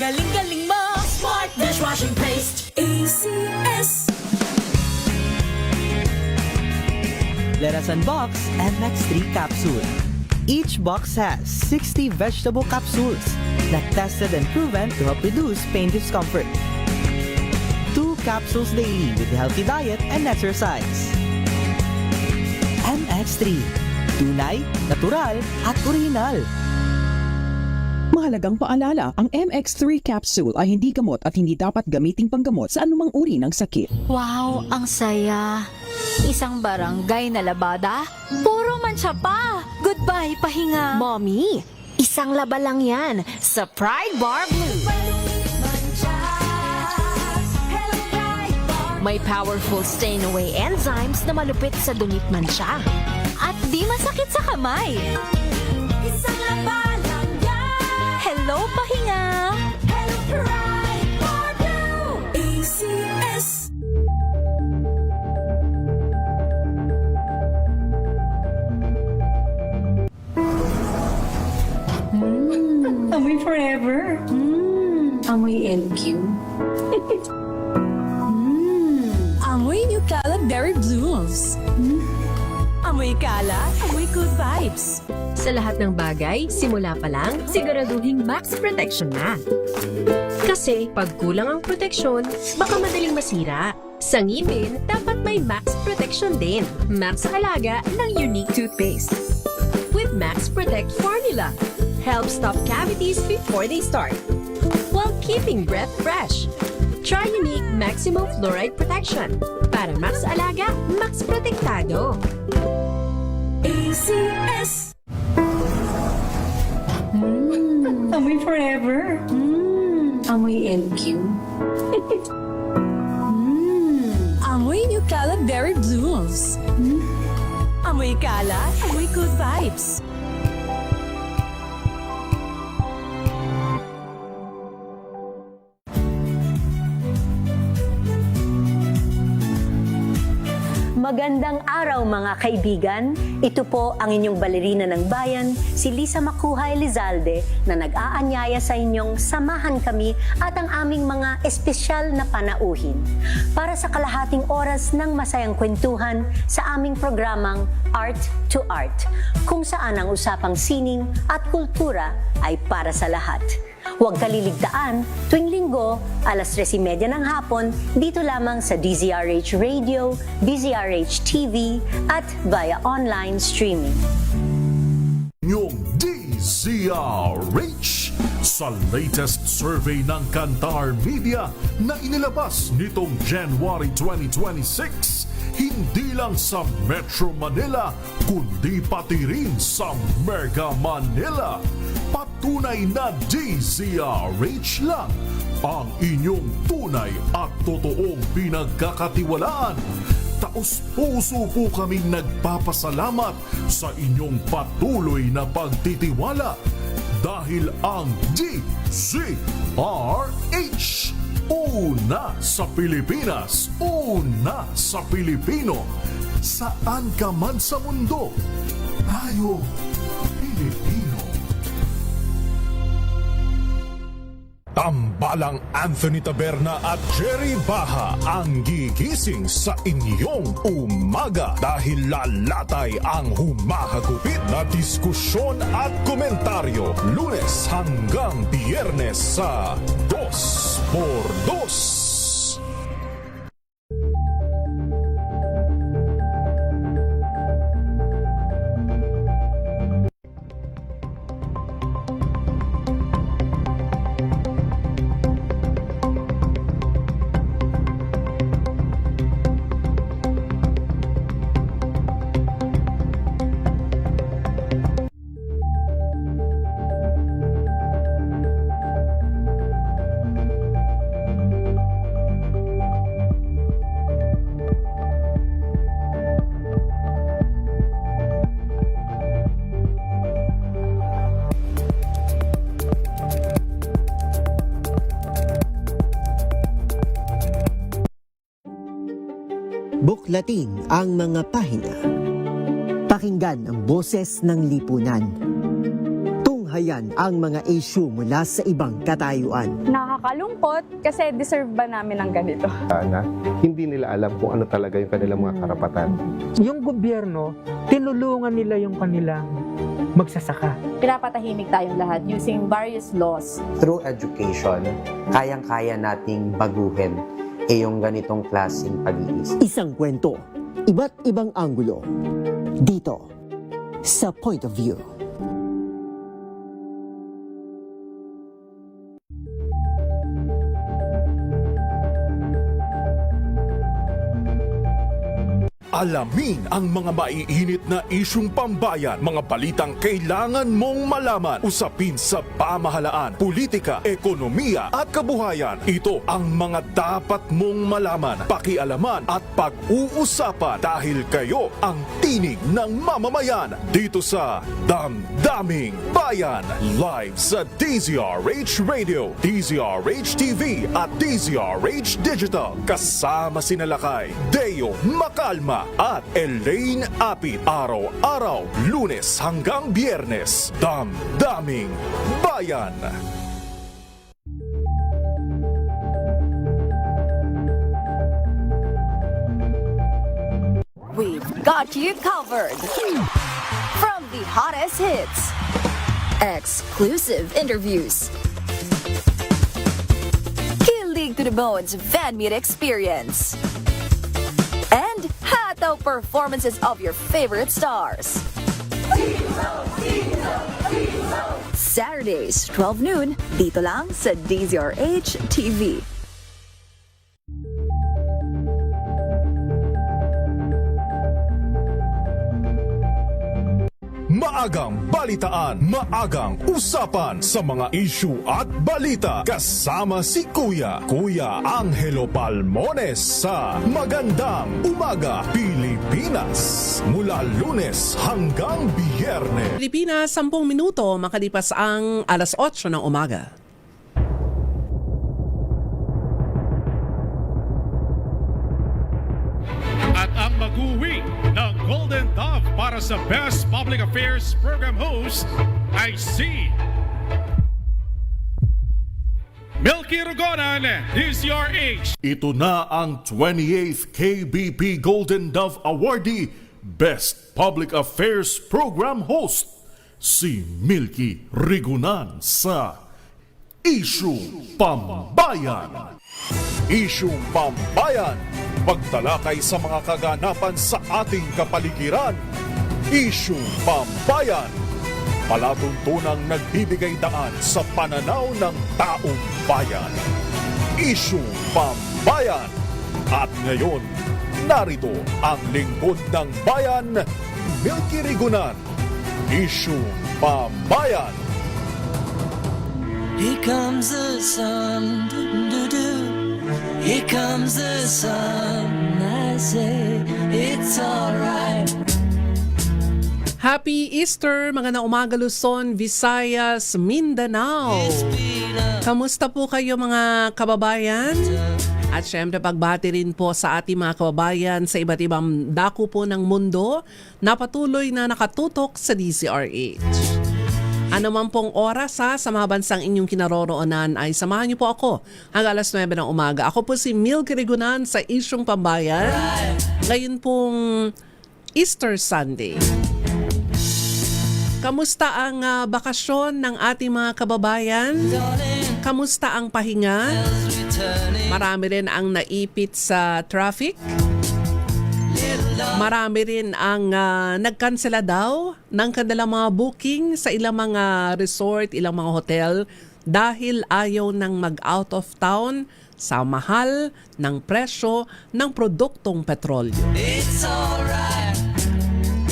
galing-galing mo. Smart dishwashing paste. ACS. Let us unbox MX3 capsule. Each box has 60 vegetable capsules that tested and proven to help reduce pain discomfort. 2 capsules daily with healthy diet and exercise. MX3. Tunay, natural, at original. Mahalagang paalala, ang MX3 capsule ay hindi gamot at hindi dapat gamiting panggamot sa anumang uri ng sakit. Wow, ang saya. Isang barangay na labada, puro mancha pa. Goodbye, pahinga. Mommy, isang laba lang yan sa Pride Bar Blue. May powerful stain-away enzymes na malupit sa dunit mancha. At di masakit sa kamay. Isang laba lang yan. Hello, pahinga. Hello, Pride Bar Blue. ACS. Amoy forever. Amoy LQ. Amoy New Caleb Berry Blues. Amoy kala, amoy good vibes. Sa lahat ng bagay, simula pa lang, siguraduhing max protection na. Kasi pag kulang ang proteksyon, baka madaling masira. Sa ngipin, dapat may max protection din. Max Alaga ng Unique Toothpaste. With Max Protect Formula, helps stop cavities before they start, while keeping breath fresh. Try Unique Maximum Fluoride Protection. Para Max Alaga, Max Protektado. ACS. Amoy forever. Amoy LQ. Amoy New Caleb Berry Blues. Amoy kala, amoy good vibes. Magandang araw mga kaibigan. Ito po ang inyong balerina ng bayan, si Lisa Makuhay Lizalde, na nag-aanyaya sa inyong samahan kami at ang aming mga espesyal na panauhin para sa kalahating oras ng masayang kwentuhan sa aming programang Art to Art, kung saan ang usapang sining at kultura ay para sa lahat. Huwag kaliligtaan, tuwing linggo, alas 3:30 ng hapon, dito lamang sa DZRH Radio, DZRH TV, at via online streaming. Yung DZRH sa latest survey ng Kantar Media na inilabas nitong January 2026, hindi lang sa Metro Manila, kundi pati rin sa Mega Manila. Patunay na DZRH lang ang inyong tunay at totoong pinagkakatiwalaan. Taos-puso po kaming nagpapasalamat sa inyong patuloy na pagtitiwala dahil ang DZRH, una sa Pilipinas, una sa Pilipino. Saan ka man sa mundo, tayo Pilipino. Tambalang Anthony Taberna at Jerry Baha ang gigising sa inyong umaga dahil lalatay ang humahagupit na diskusyon at komentaryo Lunes hanggang Biyernes sa 2x2. Buklatin ang mga pahina. Pakinggan ang boses ng lipunan. kabuhayan ang mga issue mula sa ibang katayuan. Nakakalungkot kasi deserve ba namin ng ganito? Na hindi nila alam kung ano talaga yung kanilang mga karapatan. Yung gobyerno, tinulungan nila yung kanilang magsasaka. Pinapatahimik tayong lahat using various laws. Through education, kayang-kaya nating baguhin yung ganitong klaseng pag-iisip. Isang kwento, iba't ibang anggulo. Dito, sa Point of View. Alamin ang mga maiinit na isyung pambayan, mga balitang kailangan mong malaman, usapin sa pamahalaan, politika, ekonomiya at kabuhayan. Ito ang mga dapat mong malaman, pakialaman at pag-uusapan dahil kayo ang tinig ng mamamayan dito sa Damdaming Bayan. Live sa DZRH Radio, DZRH TV at DZRH Digital. Kasama sinalakay Deo Macalma at Elaine Apit. Araw-araw, Lunes hanggang Biyernes. Damdaming Bayan. We've got you covered. From the hottest hits, exclusive interviews, Kilig to the Bones fan meet experience, and hataw performances of your favorite stars. Saturdays, 12 noon, dito lang sa DZRH TV. Maagang balitaan, maagang usapan sa mga issue at balita. Kasama si Kuya Angelo Palmones sa Magandang Umaga Pilipinas. Mula Lunes hanggang Biyernes. Pilipinas, 10 minuto makalipas ang alas 8 ng umaga. At ang mag-uwi ng Golden Dove para sa Best Public Affairs Program Host ay si Milky Rugonan, DZRH. Ito na ang 28th KBP Golden Dove Awardee, Best Public Affairs Program Host, si Milky Rigunan sa Isyung Pambayan. Isyung Pambayan, pagtalakay sa mga kaganapan sa ating kapaligiran. Isyung Pambayan, palatuntunang nagbibigay daan sa pananaw ng taong bayan. Isyung Pambayan. At ngayon, narito ang lingkod ng bayan, Milky Rigunan. Isyung Pambayan. Here comes the sun, here comes the sun, I say it's alright. Happy Easter, mga naumaga Luzon, Visayas, Mindanao. Kamusta po kayo mga kababayan? At syempre pagbati rin po sa ating mga kababayan sa iba't ibang dako po ng mundo na patuloy na nakatutok sa DZRH. Ano man pong oras sa mga bansang inyong kinaroroonan ay samahan niyo po ako hanggang alas 9 ng umaga. Ako po si Milky Rigunan sa Isyung Pambayan. Ngayon pong Easter Sunday. Kamusta ang bakasyon ng ating mga kababayan? Kamusta ang pahinga? Marami rin ang naipit sa traffic. Marami rin ang nagkansela daw ng kanilang mga booking sa ilang mga resort, ilang mga hotel dahil ayaw nang mag-out of town sa mahal ng presyo ng produktong petrolyo.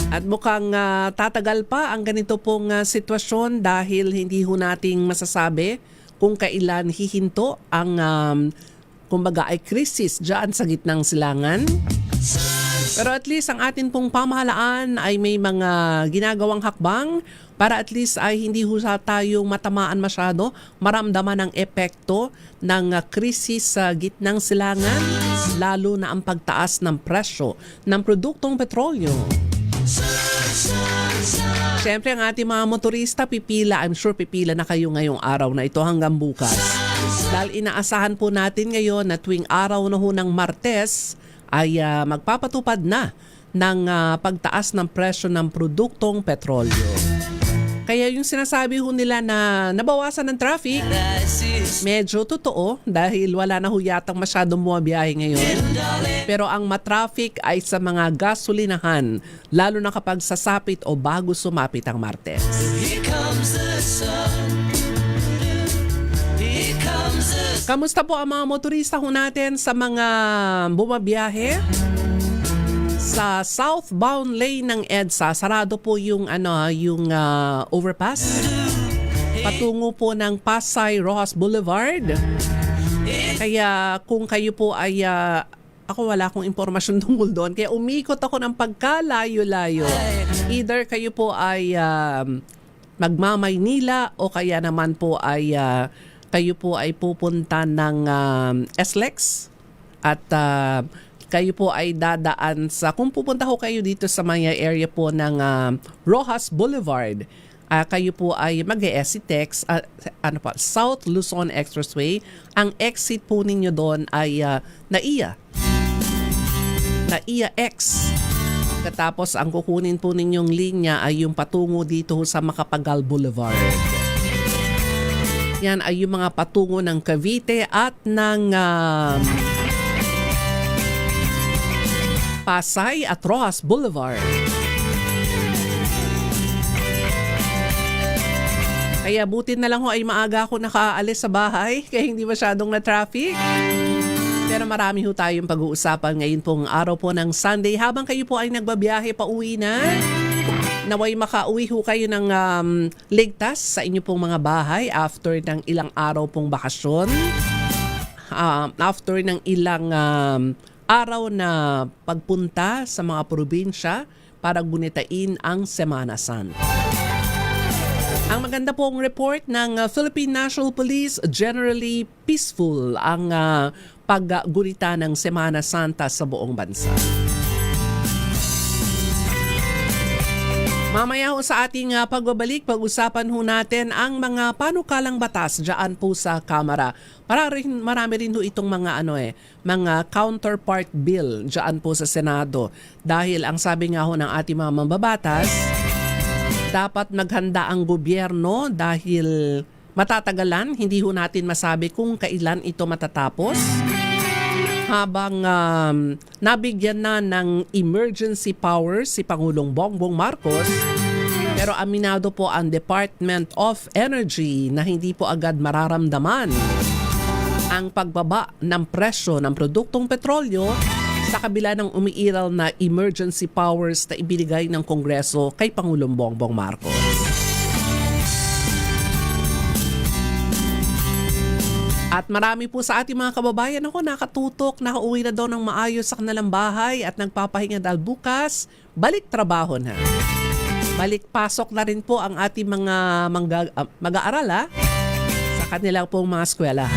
At mukhang tatagal pa ang ganito pong sitwasyon dahil hindi ho nating masasabi kung kailan hihinto ang kumbaga ay krisis dyan sa gitnang silangan. Pero at least ang atin pong pamahalaan ay may mga ginagawang hakbang para at least ay hindi ho tayong matamaan masyado, maramdaman ang epekto ng krisis sa gitnang silangan, lalo na ang pagtaas ng presyo ng produktong petrolyo. Siyempre, ang ating mga motorista, pipila. I'm sure pipila na kayo ngayong araw na ito hanggang bukas. Dahil inaasahan po natin ngayon na tuwing araw na ho ng Martes ay magpapatupad na ng pagtaas ng presyo ng produktong petrolyo. Kaya yung sinasabi ho nila na nabawasan ng traffic, medyo totoo dahil wala na ho yatang masyadong bumabiyahe ngayon. Pero ang matraffic ay sa mga gasolinahan, lalo na kapag sasapit o bago sumapit ang Martes. Kamusta po ang mga motorista ho natin sa mga bumabiyahe? Sa southbound lane ng EDSA, sarado po yung overpass patungo po ng Pasay Rojas Boulevard. Kaya kung kayo po ay ako wala akong impormasyon tungkol doon, kaya umikot ako ng pagkalayo-layo. Either kayo po ay magmamaynila o kaya naman po ay kayo po ay pupunta ng SLEX at kayo po ay dadaan sa, kung pupunta ho kayo dito sa may area po ng Rojas Boulevard, kayo po ay mag-e-exit South Luzon Expressway. Ang exit po ninyo doon ay NAIA X. Katapos ang kukunin po ninyong linya ay yung patungo dito sa Macapagal Boulevard. Yan ay yung mga patungo ng Cavite at ng Pasay at Rojas Boulevard. Kaya buti na lang ho ay maaga ako nakaalis sa bahay kaya hindi masyadong na traffic. Pero marami ho tayong pag-uusapan ngayon pong araw po ng Sunday. Habang kayo po ay nagbabiyahe pa uwi na, naway makauwi ho kayo ng ligtas sa inyo pong mga bahay after ng ilang araw pong bakasyon. After ng ilang araw na pagpunta sa mga probinsya para gunitain ang Semana Santa. Ang maganda pong report ng Philippine National Police, generally peaceful ang paggunita ng Semana Santa sa buong bansa. Mamaya ho sa ating pagbabalik, pag-usapan ho natin ang mga panukalang batas dyan po sa Kamara. Marami rin ho itong mga counterpart bill dyan po sa Senado. Dahil ang sabi nga ho ng ating mga mambabatas, dapat maghanda ang gobyerno dahil matatagalan, hindi ho natin masabi kung kailan ito matatapos. Habang nabigyan na ng emergency powers si Pangulong Bongbong Marcos, pero aminado po ang Department of Energy na hindi po agad mararamdaman ang pagbaba ng presyo ng produktong petrolyo sa kabila ng umiiral na emergency powers na ibinigay ng Kongreso kay Pangulong Bongbong Marcos. At marami po sa ating mga kababayan nakatutok, nakauwi na daw ng maayos sa kanilang bahay at nagpapahinga dahil bukas, balik trabaho na. Balik pasok na rin po ang ating mga mag-aaral sa kanilang pong mga eskwela.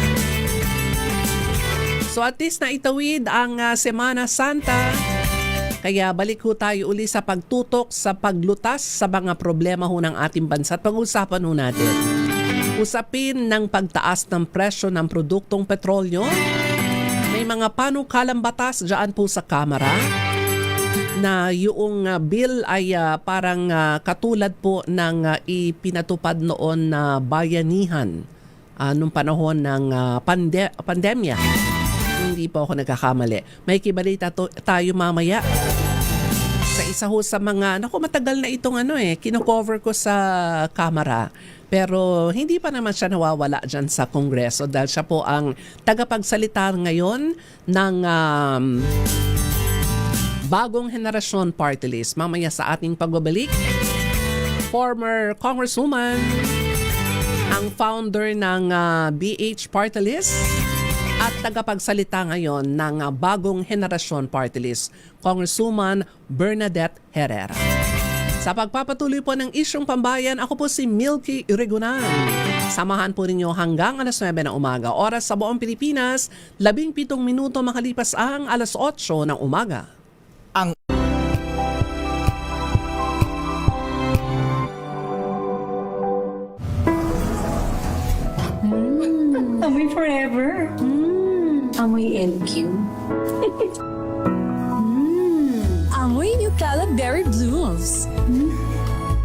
So at least na itawid ang Semana Santa, kaya balik ho tayo uli sa pagtutok, sa paglutas sa mga problema ho ng ating bansa at pag-usapan ho natin. Usapin ng pagtaas ng presyo ng produktong petrolyo. May mga panukalang batas dyan po sa Kamara na yung bill ay parang katulad po ng ipinatupad noon na bayanihan nung panahon ng pandemya. Hindi po ako nagkakamali. May kibalita tayo mamaya sa isa ho sa mga, matagal na itong kino-cover ko sa Kamara. Pero hindi pa naman siya nawawala dyan sa Kongreso dahil siya po ang tagapagsalita ngayon ng bagong henerasyon party list. Mamaya sa ating pagbabalik, former Congresswoman, ang founder ng BH Party List at tagapagsalita ngayon ng bagong henerasyon party list, Congresswoman Bernadette Herrera. Sa pagpapatuloy po ng isyong pambayan, ako po si Milky Irigonan. Samahan po ninyo hanggang alas 9 ng umaga. Oras sa buong Pilipinas, 17 minuto makalipas ang alas 8 ng umaga. Amoy forever. Amoy LQ. Amoy Nucala Berry Blooms.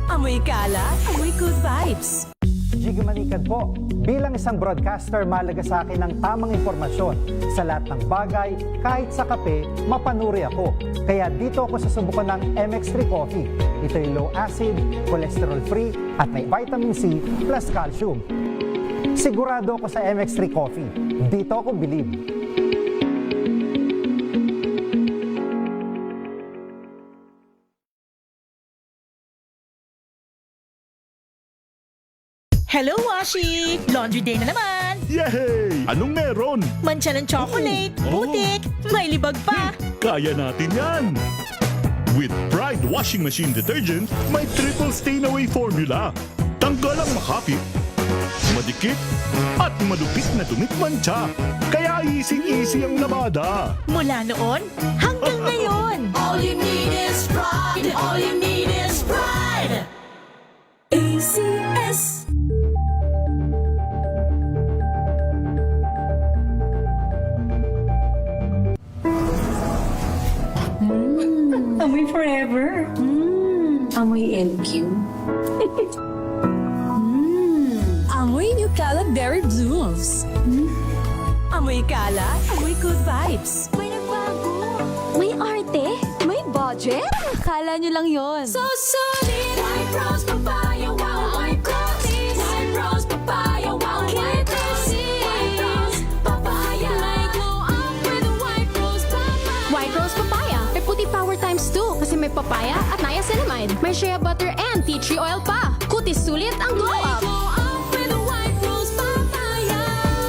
Amoy kala, amoy good vibes. Jiggy Manikad po. Bilang isang broadcaster, mahalaga sa akin ang tamang impormasyon. Sa lahat ng bagay, kahit sa kape, mapanuri ako. Kaya dito ako susubukan ng MX3 Coffee. Ito'y low acid, cholesterol free, at may vitamin C plus calcium. Sigurado ako sa MX3 Coffee. Dito ako believe. Hello, Washi! Laundry day na naman! Yay! Anong meron? Mancha ng chocolate, putik, may libag pa! Kaya natin yan! With Pride Washing Machine Detergent, may triple stain-away formula. Tanggal ang makapit, madikit, at malupit na dumit mancha. Kaya easy-easy ang labada. Mula noon hanggang ngayon! All you need is pride. All you need is pride. ACS. Amoy forever. Amoy LQ. Amoy Nucala Berry Blooms. Amoy kala, amoy good vibes. May nagbago. May arte. May budget. Akala nyo lang yon. So solid. White rose papaya, wow, white rose. White rose papaya, wow, white rose. White rose papaya. May glow up with a white rose papaya. White rose papaya. May puti power times 2 kasi may papaya at niacinamide. May shea butter and tea tree oil pa. Kutis sulit ang glow up. Glow up with a white rose papaya.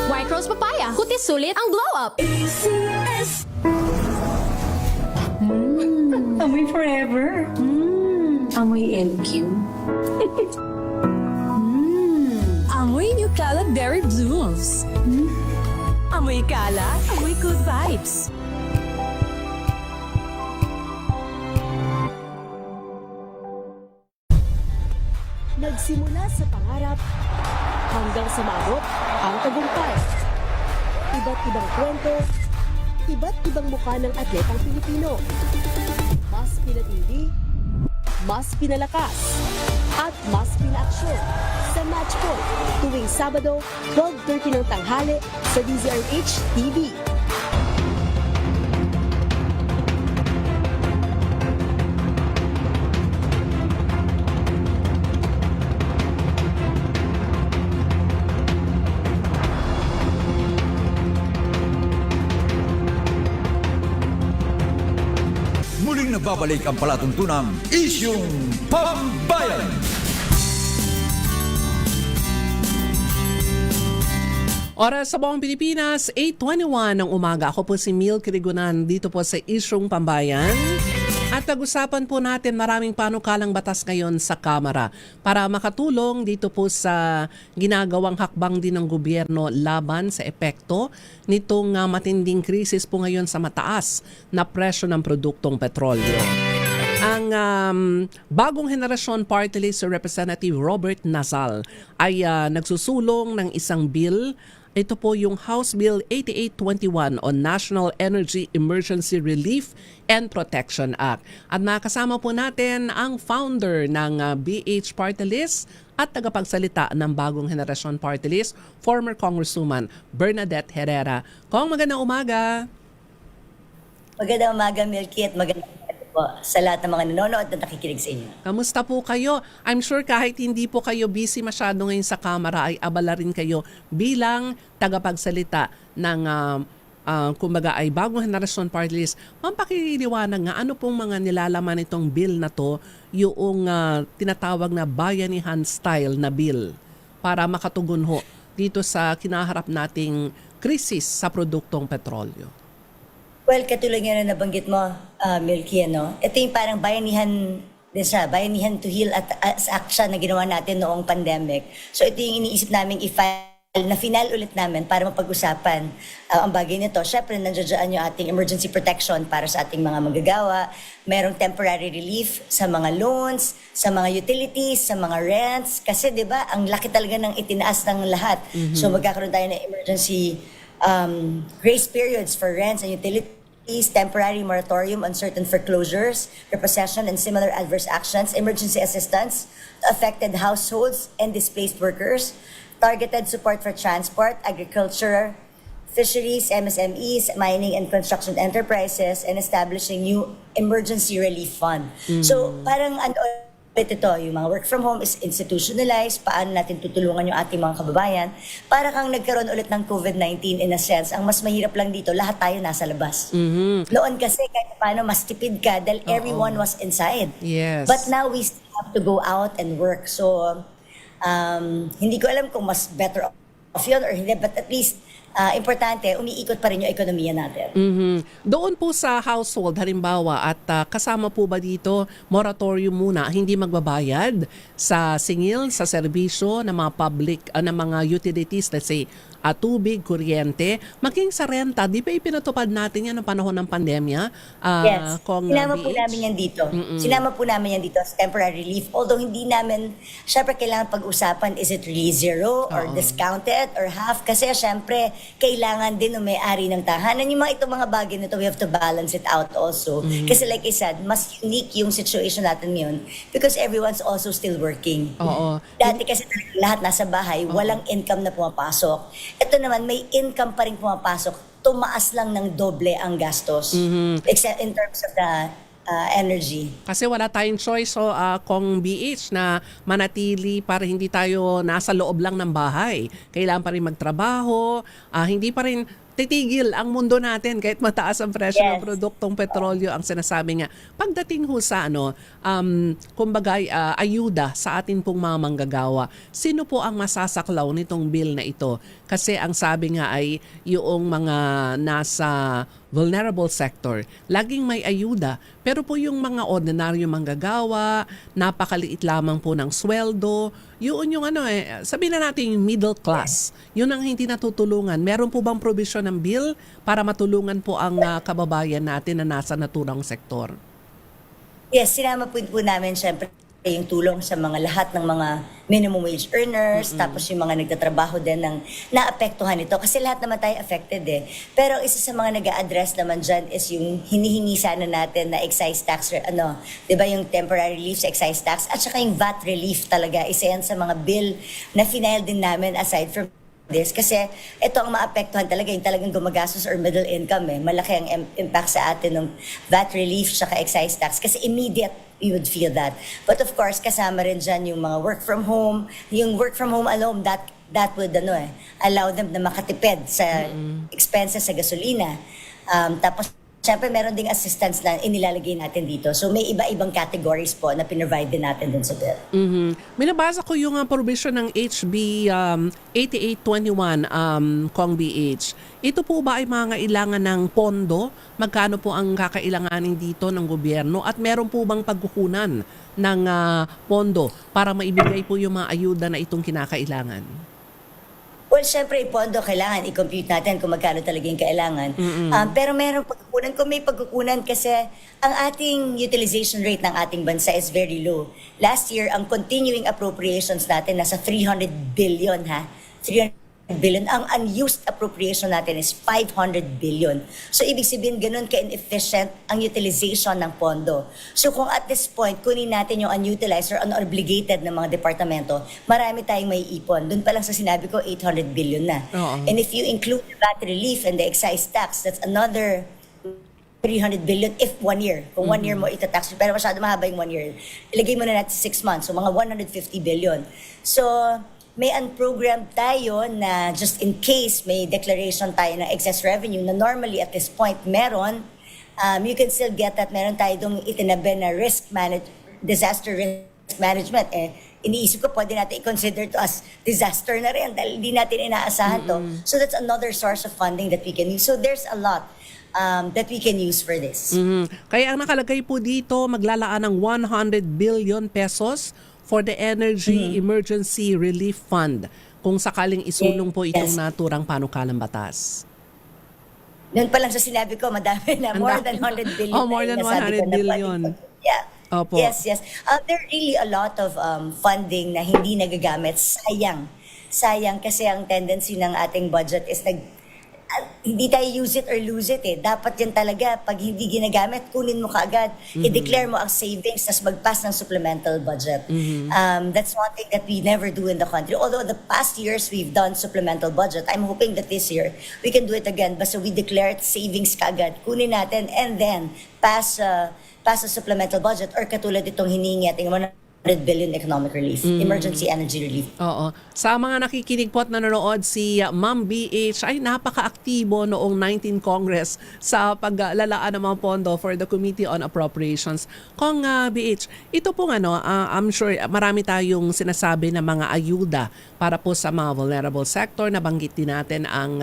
White rose papaya. Kutis sulit ang glow up. ACS. Amoy forever. Amoy LQ. Amoy Nucala Berry Blooms. Amoy kala, amoy good vibes. Nagsimula sa pangarap hanggang sa maabot ang tagumpay. Iba't ibang kwento, iba't ibang mukha ng atletang Pilipino. Mas pinatindi, mas pinalakas, at mas pinaaksyon sa Match Point tuwing Sabado, 12:30 ng tanghali sa DZRH TV. Muling nagbabalik ang palatuntunang Isyung Pambayan. Oras sa buong Pilipinas, 8:21 ng umaga. Ako po si Mil Kirigunan dito po sa Isyung Pambayan. At pag-usapan po natin maraming panukalang batas ngayon sa Kamara para makatulong dito po sa ginagawang hakbang din ng gobyerno laban sa epekto nitong matinding krisis po ngayon sa mataas na presyo ng produktong petrolyo. Ang bagong henerasyon party list si Representative Robert Nazal ay nagsusulong ng isang bill. Ito po yung House Bill 8821 on National Energy Emergency Relief and Protection Act. At nakasama po natin ang founder ng BH Party List at tagapagsalita ng bagong henerasyon party list, former Congresswoman Bernadette Herrera. Kong, magandang umaga. Magandang umaga, Milky, at magandang umaga po sa lahat ng mga nanonood at nakikinig sa inyo. Kamusta po kayo? I'm sure kahit hindi po kayo busy masyado ngayon sa Kamara ay abala rin kayo bilang tagapagsalita ng kumbaga ay bagong henerasyon party list. Mampakiliwanag nga ano pong mga nilalaman itong bill na to, yung tinatawag na bayanihan style na bill para makatugon ho dito sa kinaharap nating krisis sa produktong petrolyo. Well, katulad nga na nabanggit mo, Milky, ito yung parang bayanihan to heal at as action na ginawa natin noong pandemic. So ito yung iniisip namin i-file na final ulit namin para mapag-usapan ang bagay nito. Syempre, nandiyan yung ating emergency protection para sa ating mga manggagawa. Merong temporary relief sa mga loans, sa mga utilities, sa mga rents. Kasi 'di ba, ang laki talaga ng itinaas ng lahat. So magkakaroon tayo ng emergency grace periods for rents and utilities, temporary moratorium on certain foreclosures, repossession, and similar adverse actions, emergency assistance to affected households and displaced workers, targeted support for transport, agriculture, fisheries, MSMEs, mining and construction enterprises, and establishing new emergency relief fund. So parang ito, yung mga work from home is institutionalized, paano natin tutulungan yung ating mga kababayan, para kang nagkaroon ulit ng COVID-19 in a sense. Ang mas mahirap lang dito, lahat tayo nasa labas. Noon kasi kahit paano mas tipid ka dahil everyone was inside. Yes. But now we still have to go out and work. So hindi ko alam kung mas better off yun or hindi, but at least importante, umiikot pa rin yung ekonomiya natin. Doon po sa household, halimbawa, at kasama po ba dito, moratorium muna, hindi magbabayad sa singil, sa serbisyo ng mga public, ng mga utilities, let's say, tubig, kuryente, maging sa renta, di ba ipinatupad natin yan ng panahon ng pandemya? Yes, Kong sinama po BH? namin yan dito. Sinama po namin yan dito as temporary relief. Although hindi namin, syempre kailangan pag-usapan, is it really zero or discounted or half? Kasi syempre, kailangan din ng may-ari ng tahanan. Yung mga itong mga bagay nito, we have to balance it out also. Kasi like I said, mas unique yung situation natin ngayon because everyone's also still working. Dati kasi lahat nasa bahay, walang income na pumapasok. Ito naman, may income pa rin pumapasok. Tumaas lang ng doble ang gastos. Except in terms of the energy. Kasi wala tayong choice kung BH na manatili para hindi tayo nasa loob lang ng bahay. Kailangan pa rin magtrabaho, hindi pa rin titigil ang mundo natin kahit mataas ang presyo ng produktong petrolyo. Ang sinasabi nga, pagdating ho sa kumbaga ayuda sa atin pong mga manggagawa, sino po ang masasaklaw nitong bill na ito? Kasi ang sabi nga ay yung mga nasa vulnerable sector, laging may ayuda. Pero po yung mga ordinaryo manggagawa, napakaliit lamang po ng sweldo, yun yung sabihin na natin yung middle class, yun ang hindi natutulungan. Meron po bang provision ng bill para matulungan po ang kababayan natin na nasa naturang sektor? Yes, sinama po namin syempre yung tulong sa mga lahat ng mga minimum wage earners, tapos yung mga nagtatrabaho din ng naapektuhan nito. Kasi lahat naman tayo affected eh. Pero isa sa mga nag-a-address naman dyan is yung hinihingi sana natin na excise tax, di ba yung temporary relief sa excise tax, at saka yung VAT relief talaga. Isa yan sa mga bill na final din namin aside from this. Kasi ito ang maapektuhan talaga, yung talagang gumagastos or middle income eh. Malaki ang impact sa atin ng VAT relief saka excise tax. Kasi immediate you would feel that. But of course, kasama rin dyan yung mga work from home. Yung work from home alone, that would allow them na makatipid sa expenses sa gasolina. Tapos, syempre, meron ding assistance na inilalagay natin dito. So, may iba-ibang categories po na pinrovide din natin dun sa bill. May nabasa ko yung provision ng HB 8821 Kong BH. Ito po ba ay mga kailangan ng pondo? Magkano po ang kakailanganin dito ng gobyerno? At meron po bang pagkukunan ng pondo para maibigay po yung mga ayuda na itong kinakailangan? Well, syempre, pondo, kailangan i-compute natin kung magkano talaga yung kailangan. Pero meron pagkukunan. Kung may pagkukunan kasi ang ating utilization rate ng ating bansa is very low. Last year, ang continuing appropriations natin nasa 300 billion, 300 billion. Ang unused appropriation natin is 500 billion. So, ibig sabihin, ganun ka-inefficient ang utilization ng pondo. So, kung at this point, kunin natin yung unutilized or unobligated ng mga departamento, marami tayong may ipon. Doon pa lang sa sinabi ko, 800 billion na. And if you include the VAT relief and the excise tax, that's another 300 billion if 1 year. Kung 1 year mo itatax, pero masyado mahaba yung 1 year. Ilagay mo na natin 6 months, so mga 150 billion. So, may unprogrammed tayo na just in case may declaration tayo ng excess revenue na normally at this point meron, you can still get that. Meron tayo itong itinabi na disaster risk management. Iniisip ko pwede natin i-consider to as disaster na rin dahil hindi natin inaasahan to. So that's another source of funding that we can use. So there's a lot that we can use for this. Kaya ang nakalagay po dito, maglalaan ng 100 billion pesos for the Energy Emergency Relief Fund. kung sakaling isulong po itong naturang panukalang batas? Noon pa lang sa sinabi ko, madami na. More than 100 billion. Oh, more than 100 billion. Yeah. Opo. Yes. There are really a lot of funding na hindi nagagamit. Sayang kasi ang tendency ng ating budget is hindi tayo use it or lose it eh. Dapat yan talaga, pag hindi ginagamit, kunin mo kaagad. I-declare mo ang savings, tas mag-pass ng supplemental budget. That's one thing that we never do in the country. Although the past years we've done supplemental budget, I'm hoping that this year we can do it again. Basta we declare savings kaagad, kunin natin, and then pass a supplemental budget or katulad itong hinihingi ating 100 billion economic relief, emergency energy relief. Oo. Sa mga nakikinig po at nanonood, si Ma'am BH ay napaka-aktibo noong 19 Congress sa paglalaan ng mga pondo for the Committee on Appropriations. Kung BH, ito pong I'm sure marami tayong sinasabi na mga ayuda para po sa mga vulnerable sector. Nabanggit din natin ang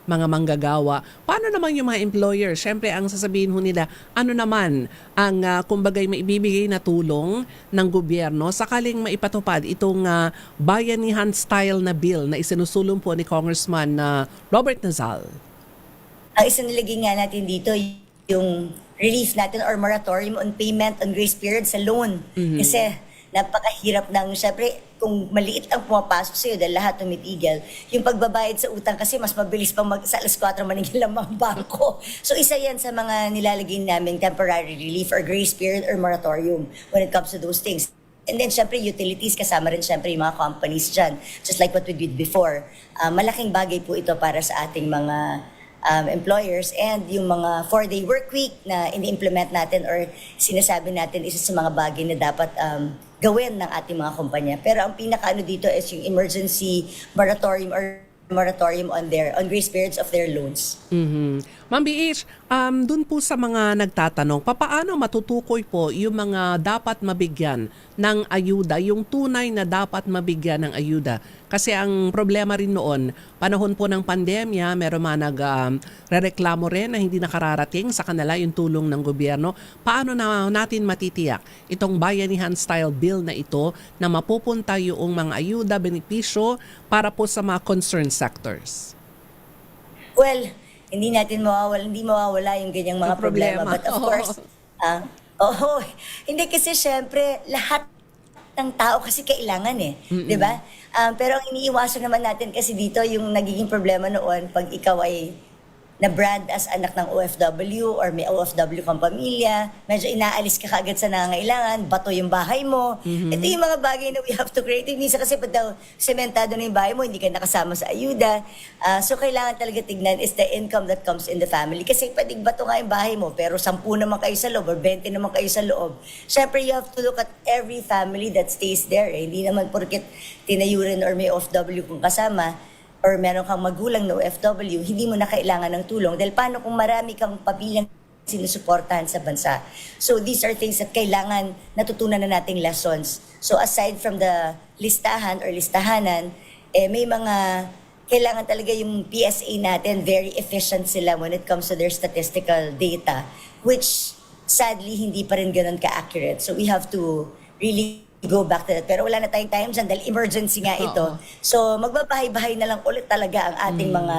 mga manggagawa. Paano naman yung mga employer? Siyempre, ang sasabihin ho nila, ano naman ang kumbagay maibibigay na tulong ng gobyerno sakaling maipatupad itong bayanihan style na bill na isinusulong po ni Congressman Robert Nazal? Ang isinilagay nga natin dito, yung relief natin or moratorium on payment on grace period sa loan. Kasi napakahirap ng, syempre, kung maliit ang pumapasok sa'yo dahil lahat tumitigil, yung pagbabayad sa utang kasi mas mabilis pang sa alas 4 maningil ang mga bangko. So isa yan sa mga nilalagay namin temporary relief or grace period or moratorium when it comes to those things. And then syempre utilities, kasama rin syempre yung mga companies dyan, just like what we did before. Malaking bagay po ito para sa ating mga employers, and yung mga 4-day work week na ini-implement natin or sinasabi natin isa sa mga bagay na dapat gawin ng ating mga kumpanya. Pero ang pinakaano dito is yung emergency moratorium or moratorium on grace periods of their loans. Ma'am BH, dun po sa mga nagtatanong, papaano matutukoy po yung mga dapat mabigyan ng ayuda, yung tunay na dapat mabigyan ng ayuda? Kasi ang problema rin noon, panahon po ng pandemya, meron mga nagrereklamo rin na hindi nakararating sa kanila yung tulong ng gobyerno. Paano na natin matitiyak itong bayanihan-style bill na ito na mapupunta yung mga ayuda, benepisyo para po sa mga concerned sectors? Well, hindi mawawala yung ganyang mga problema. But of course, hindi kasi syempre lahat ng tao kasi kailangan di ba? Pero ang iniiwasan naman natin kasi dito yung nagiging problema noon pag ikaw ay na-brand as anak ng OFW or may OFW kang pamilya, medyo inaalis ka kaagad sa nangangailangan, bato yung bahay mo. Ito yung mga bagay na we have to create. Minsan kasi pag daw sementado na yung bahay mo, hindi ka nakasama sa ayuda. So kailangan talaga tignan is the income that comes in the family. Kasi pwedeng bato nga yung bahay mo, pero 10 naman kayo sa loob or 20 naman kayo sa loob. Siyempre, you have to look at every family that stays there. Hindi naman porket tinayurin or may OFW kung kasama, or meron kang magulang na OFW, hindi mo na kailangan ng tulong. Dahil paano kung marami kang pamilyang sinusuportahan sa bansa? So these are things that kailangan natutunan na nating lessons. So aside from the listahan or listahanan, may mga kailangan talaga yung PSA natin, very efficient sila when it comes to their statistical data, which sadly hindi pa rin ganun ka-accurate. So we have to really go back to that. Pero wala na tayong time dyan dahil emergency nga ito. So magbabahay-bahay na lang ulit talaga ang ating mga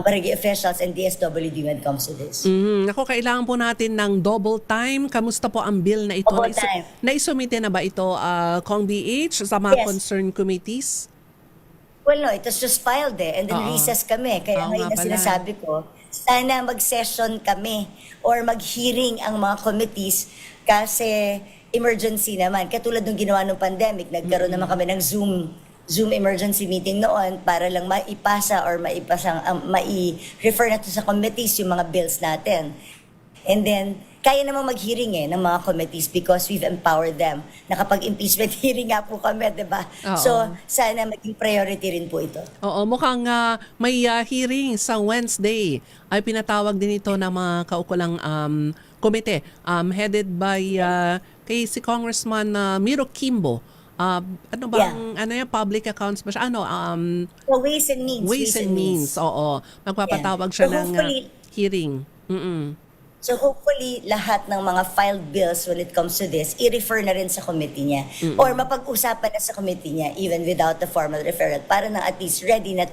barangay officials and DSWD when it comes to this. Ako, kailangan po natin ng double time. Kamusta po ang bill na ito? Naisumite na ba ito, Kong BH, sa mga concerned committees? Well, no, it was just filed and then recess kami. Kaya ngayon na sinasabi ko, sana mag-session kami or mag-hearing ang mga committees kasi emergency naman. Katulad ng ginawa ng pandemic, nagkaroon naman kami ng Zoom emergency meeting noon para lang maipasa or mai-refer na to sa committees yung mga bills natin. And then, kaya naman mag-hearing ng mga committees because we've empowered them. Nakapag-impeachment hearing nga po kami, diba? So, sana maging priority rin po ito. Oo, mukhang may hearing sa Wednesday. Ay pinatawag din ito ng mga kaukulang komite headed by kay si Congressman Miro Kimbo. Ano bang public accounts ba siya? Ways and Means. Oo. Magpapatawag siya ng hearing. So hopefully, lahat ng mga filed bills when it comes to this, i-refer na rin sa committee niya. Or mapag-usapan na sa committee niya, even without the formal referral, para na at least ready na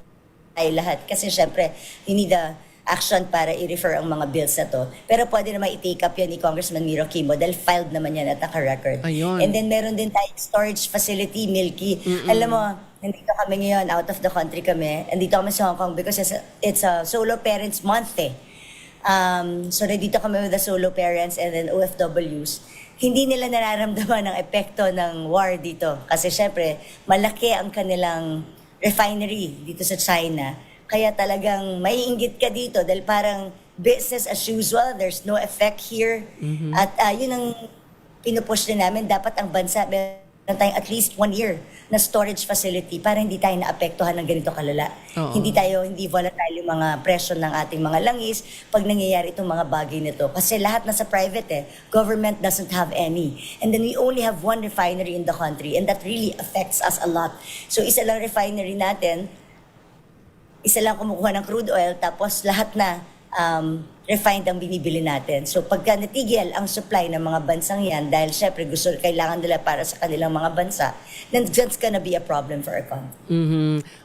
tayo lahat. Kasi syempre, you need the action para i-refer ang mga bills na to. Pero pwede naman i-take up yan ni Congressman Miro Quimo dahil filed naman yan at naka-record. Ayun. And then meron din tayong storage facility, Milky. Alam mo, nandito kami ngayon, out of the country kami. Nandito kami sa Hong Kong because it's a solo parents month eh. So nandito kami with the solo parents and then OFWs. Hindi nila nararamdaman ang epekto ng war dito. Kasi syempre, malaki ang kanilang refinery dito sa China. Kaya talagang maiinggit ka dito dahil parang business as usual. There's no effect here. At yun ang pinupush din namin. Dapat ang bansa meron tayong at least 1 year na storage facility para hindi tayo naapektuhan ng ganito kalala. Oo. Hindi volatile yung mga presyo ng ating mga langis pag nangyayari itong mga bagay nito. Kasi lahat nasa private eh. Government doesn't have any. And then we only have 1 refinery in the country and that really affects us a lot. So isa lang refinery natin, isa lang kumukuha ng crude oil tapos lahat na refined ang binibili natin. So pagka natigil ang supply ng mga bansang yan, dahil syempre kailangan nila para sa kanilang mga bansa, then that's gonna be a problem for our country.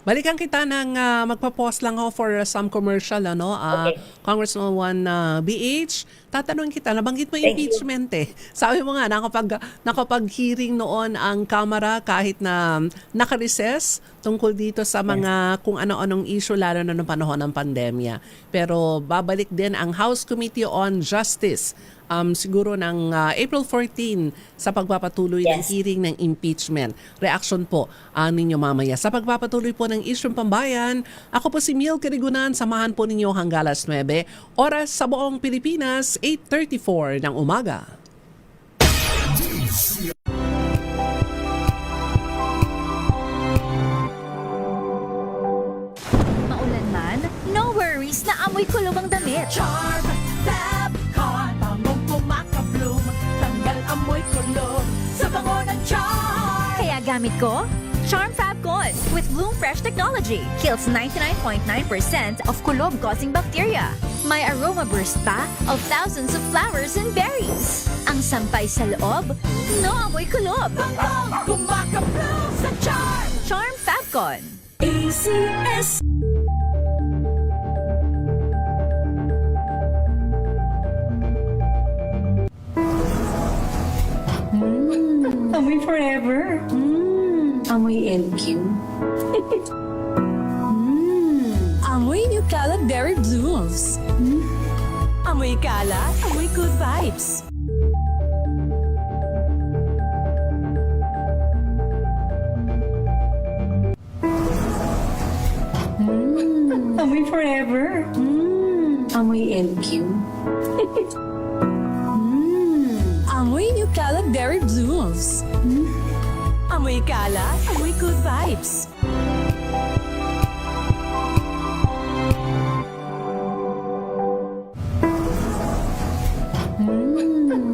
Balikan kita ng magpa-pause lang ako for some commercial, ano? Okay. Congresswoman BH, tatanungin kita, nabanggit mo Thank you. impeachment eh. Sabi mo nga, nakapag-hearing noon ang Kamara kahit na naka-recess tungkol dito sa mga kung ano-anong issue lalo na noong panahon ng pandemya. Pero babalik din ang House Committee on Justice siguro ng April 14 sa pagpapatuloy ng hearing ng impeachment. Reaction po ninyo mamaya. Sa pagpapatuloy po ng Isyung Pambayan, ako po si Mil Kirigunan, samahan po ninyo hanggang alas 9. Oras sa buong Pilipinas, 8:34 ng umaga. Maulan man, no worries na amoy kulong ang damit. Charm Fabcon, bangong kumakabloom, tanggal amoy kulog sa bango ng charm. Kaya gamit ko, Charm Fabcon with Bloom Fresh technology. Kills 99.9% of kulob-causing bacteria. May aroma burst pa of thousands of flowers and berries. Ang sampay sa loob, no amoy kulob. Bangong kumakabloom sa charm. Charm Fabcon. ACS. Amoy forever. Amoy LQ. Amoy Nutella Berry Blooms. Amoy kalat, amoy good vibes. Amoy forever. Amoy LQ. Amoy Nutella Berry Blooms. Amoy kalat, amoy good vibes.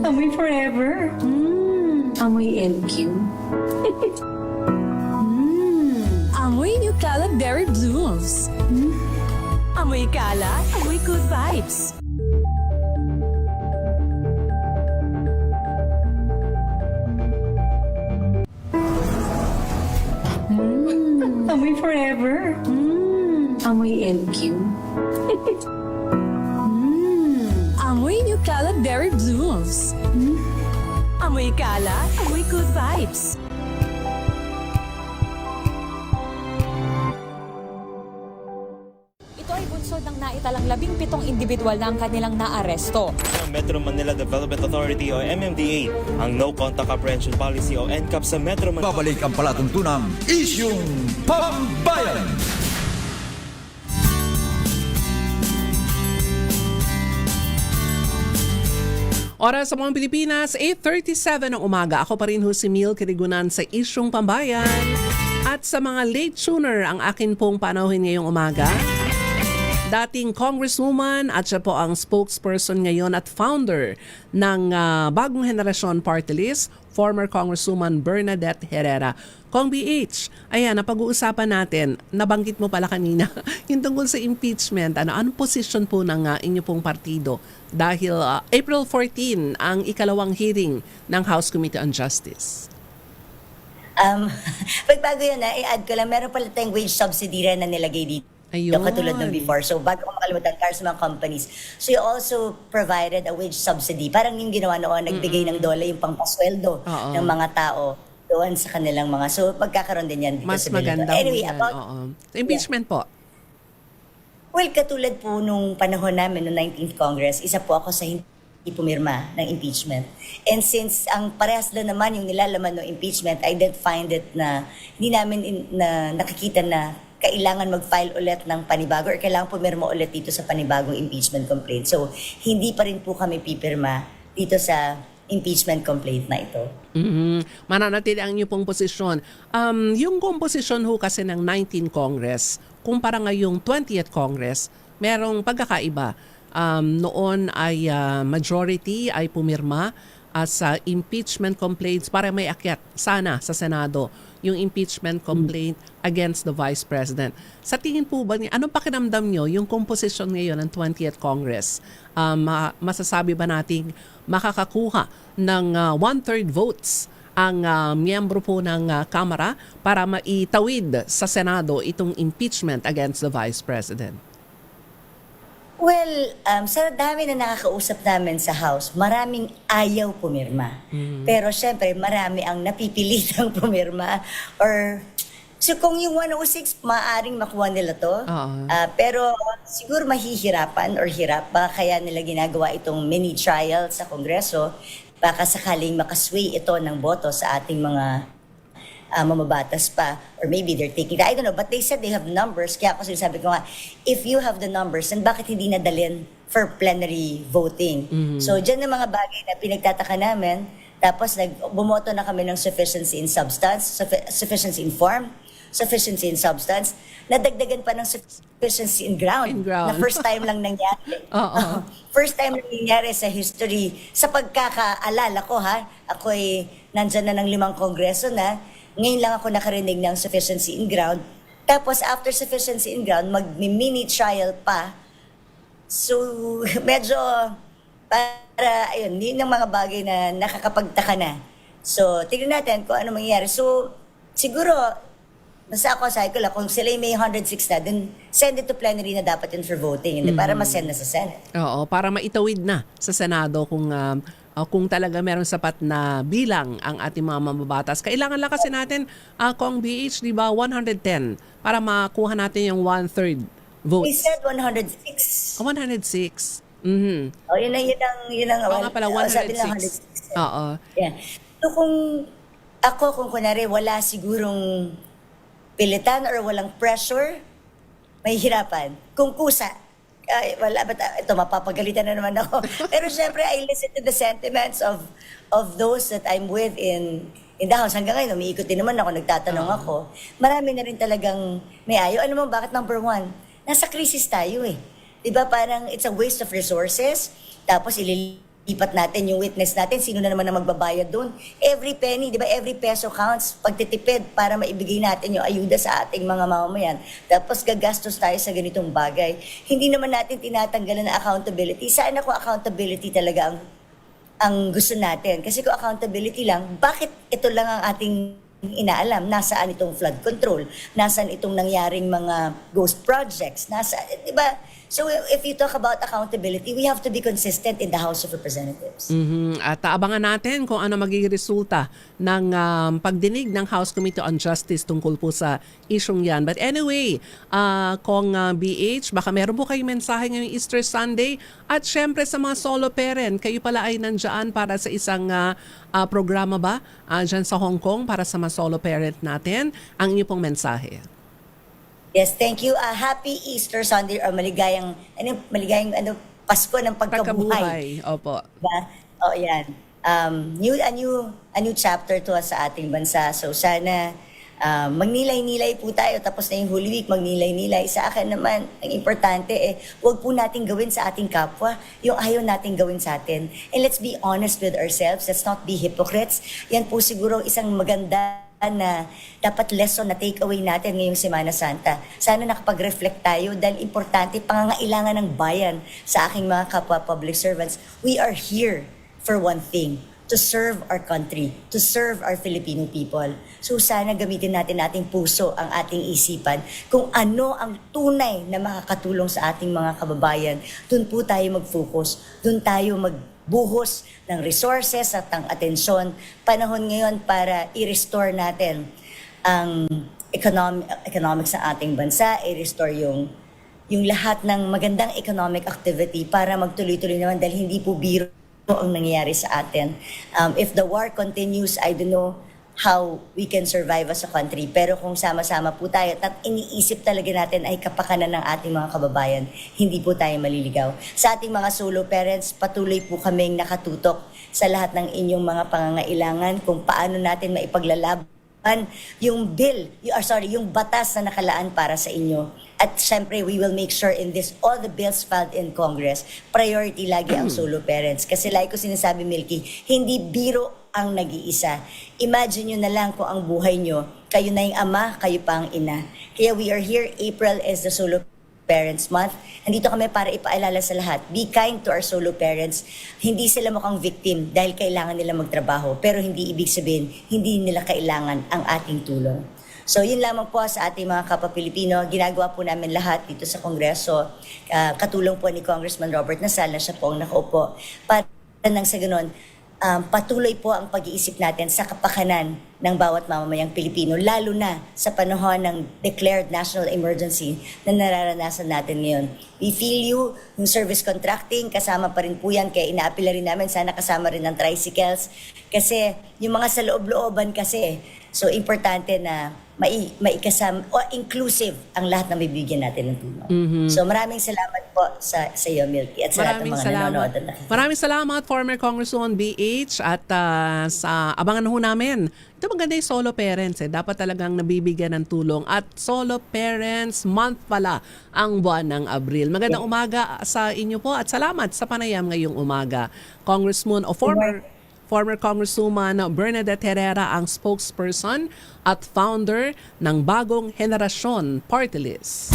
Amoy forever. Amoy LQ. Amoy Nutella Berry Blooms. Amoy kalat, amoy good vibes. Amoy forever. Amoy LQ. Amoy Nutella Berry Blooms. Amoy kalat, amoy good vibes. Ito ay bunsod ng naitalang 17 individual na ang kanilang naaresto. Metro Manila Development Authority o MMDA ang No Contact Apprehension Policy o NCAP sa Metro Manila. Babalik ang palatuntunang Isyung Pambayan. Oras sa mga Pilipinas, 8:37 ng umaga. Ako pa rin ho si Mil Kirigunan sa Isyung Pambayan. At sa mga late tuner, ang akin pong panauhin ngayong umaga. Dating Congresswoman at siya po ang spokesperson ngayon at founder ng Bagong Henerasyon Party List, former Congresswoman Bernadette Herrera. Kong BH, ayan, napag-uusapan natin, nabanggit mo pala kanina, yung tungkol sa impeachment, anong posisyon po ng inyo pong partido? Dahil April 14 ang ikalawang hearing ng House Committee on Justice. Pagbago yun, i-add ko lang, meron pala tayong wage subsidy rin na nilagay dito. Ayun. Katulad ng before. So, bago ko makalimutan, para sa mga companies. So, you also provided a wage subsidy. Parang yung ginawa noon, nagbigay ng DOLE yung pangpasweldo ng mga tao doon sa kanilang mga. So, magkakaroon din yan. Mas sa bill na to. maganda Anyway, yan. about Impeachment po. Well, katulad po nung panahon namin, noong 19th Congress, isa po ako sa hindi pumirma ng impeachment. And since ang parehas lang naman yung nilalaman ng impeachment, I didn't find it na hindi namin nakikita na kailangan mag-file ulit ng panibago or kailangan pumirma ulit dito sa panibagong impeachment complaint. So, hindi pa rin po kami pipirma dito sa impeachment complaint na ito. Mananatili ang inyo pong posisyon. Yung komposisyon ho kasi ng 19th Congress, kumpara ngayong 20th Congress, merong pagkakaiba. Noon ay majority ay pumirma sa impeachment complaints para may akyat sana sa Senado yung impeachment complaint against the Vice President. Sa tingin po ba niyo, anong pakiramdam nyo yung composition ngayon ng 20th Congress? Masasabi ba nating makakakuha ng 1/3 votes ang miyembro po ng Kamara para maitawid sa Senado itong impeachment against the Vice President? Well, sa dami na nakakausap namin sa House, maraming ayaw pumirma. Pero syempre, marami ang napipilitang pumirma. So kung yung 106, maaaring makuha nila to. Pero siguro mahihirapan or hirap. Baka kaya nila ginagawa itong mini trial sa Kongreso. Baka sakaling makasway ito ng boto sa ating mga mamabatas pa, or maybe they're taking that. I don't know, but they said they have numbers. Kaya ako sinasabi ko nga, if you have the numbers, then bakit hindi nadalhin for plenary voting? So, dyan ang mga bagay na pinagtataka namin. Tapos, bumoto na kami ng sufficiency in substance, sufficiency in form, sufficiency in substance, nadagdagan pa ng sufficiency in ground. Na first time lang nangyari. First time lang nangyari sa history. Sa pagkakaalala ko, ako'y nandyan na ng 5 kongreso na. Ngayon lang ako nakarinig ng sufficiency in ground. Tapos after sufficiency in ground, mag-mini trial pa. So, medyo para, ayun, yun ang mga bagay na nakakapagtaka na. So, tignan natin kung ano mangyayari. So, siguro, basta ako sabi ko lang, kung sila may 106 na, then send it to plenary na dapat yun for voting. Hindi para ma-send na sa Senate. Oo, para maitawid na sa Senado kung talaga meron sapat na bilang ang ating mga mamabatas. Kailangan lang kasi natin, Kong BH, di ba, 110 para makuha natin yung 1/3 votes. We said 106. 106. Oh, yun ang Oo nga pala, 106. sabi lang 106. Oo. Yeah. So kung kunwari wala sigurong pilitan or walang pressure, may hirapan. Kung kusa, wala, ito mapapagalitan na naman ako. Pero syempre, I listen to the sentiments of those that I'm with in the House. Hanggang ngayon, umiikot din naman ako, nagtatanong ako. Marami na rin talagang may ayaw. Alam mo, bakit number 1? Nasa krisis tayo eh. Diba parang it's a waste of resources, tapos ililipat natin yung witness natin, sino na naman na magbabayad doon. Every penny, di ba, every peso counts, pagtitipid para maibigay natin yung ayuda sa ating mga mamamayan. Tapos gagastos tayo sa ganitong bagay. Hindi naman natin tinatanggalan ng accountability. Sana kung accountability talaga ang gusto natin. Kasi kung accountability lang, bakit ito lang ang ating inaalam? Nasaan itong flood control? Nasaan itong nangyaring mga ghost projects? Di ba? So if you talk about accountability, we have to be consistent in the House of Representatives. At abangan natin kung ano magiging resulta ng pagdinig ng House Committee on Justice tungkol po sa isyong yan. But anyway, Kong BH, baka meron po kayong mensahe ngayong Easter Sunday. At syempre sa mga solo parent, kayo pala ay nandyan para sa isang programa ba dyan sa Hong Kong para sa mga solo parent natin. Ang inyong pong mensahe. Yes, thank you. Happy Easter Sunday or maligayang Pasko ng pagkabuhay. Opo. Diba? Oh, yan. A new chapter to sa ating bansa. So sana magnilay-nilay po tayo. Tapos na yung Holy Week, magnilay-nilay. Sa akin naman, ang importante huwag po natin gawin sa ating kapwa yung ayaw natin gawin sa atin. And let's be honest with ourselves. Let's not be hypocrites. Yan po siguro isang maganda na dapat lesson na take away natin ngayong Semana Santa. Sana nakapag-reflect tayo dahil importante pangangailangan ng bayan sa aking mga kapwa public servants. We are here for one thing, to serve our country, to serve our Filipino people. So sana gamitin natin ating puso, ang ating isipan, kung ano ang tunay na makakatulong sa ating mga kababayan. Doon po tayo mag-focus, doon tayo magbuhos ng resources at ang atensyon. Panahon ngayon para i-restore natin ang economics ng ating bansa, i-restore yung lahat ng magandang economic activity para magtuloy-tuloy naman dahil hindi po biro ang nangyayari sa atin. If the war continues, I don't know how we can survive as a country. Pero kung sama-sama po tayo at iniisip talaga natin ay kapakanan ng ating mga kababayan, hindi po tayo maliligaw. Sa ating mga solo parents, patuloy po kaming nakatutok sa lahat ng inyong mga pangangailangan kung paano natin maipaglalaban yung yung batas na nakalaan para sa inyo. At syempre, we will make sure in this, all the bills filed in Congress, priority lagi ang solo parents. Kasi like ko sinasabi, Milky, hindi biro ang nag-iisa. Imagine nyo na lang kung ang buhay nyo, kayo na yung ama, kayo pa ang ina. Kaya we are here, April is the Solo Parents Month. Nandito kami para ipaalala sa lahat. Be kind to our solo parents. Hindi sila mukhang victim dahil kailangan nila magtrabaho. Pero hindi ibig sabihin, hindi nila kailangan ang ating tulong. So yun lamang po sa ating mga kapwa Pilipino. Ginagawa po namin lahat dito sa Kongreso. Katulong po ni Congressman Robert Nasal na siya po ang nakaupo. Para nang sa ganun, patuloy po ang pag-iisip natin sa kapakanan ng bawat mamamayang Pilipino, lalo na sa panahon ng declared national emergency na nararanasan natin ngayon. We feel you, yung service contracting, kasama pa rin po yan, kaya inaapila rin namin, sana kasama rin ng tricycles. Kasi yung mga sa loob-looban kasi, so importante na maikasama o inclusive ang lahat na bibigyan natin ng tulong. So maraming salamat po sa iyo, Milky, at sa lahat ng mga nanonood at nakikinig. Maraming salamat, former Congresswoman BH, at sa abangan ho namin. Ito maganda yung solo parents. Dapat talagang nabibigyan ng tulong. At Solo Parents Month pala ang buwan ng Abril. Magandang umaga sa inyo po at salamat sa panayam ngayong umaga. Congressman o former Congresswoman Bernadette Herrera ang spokesperson at founder ng Bagong Henerasyon Party List.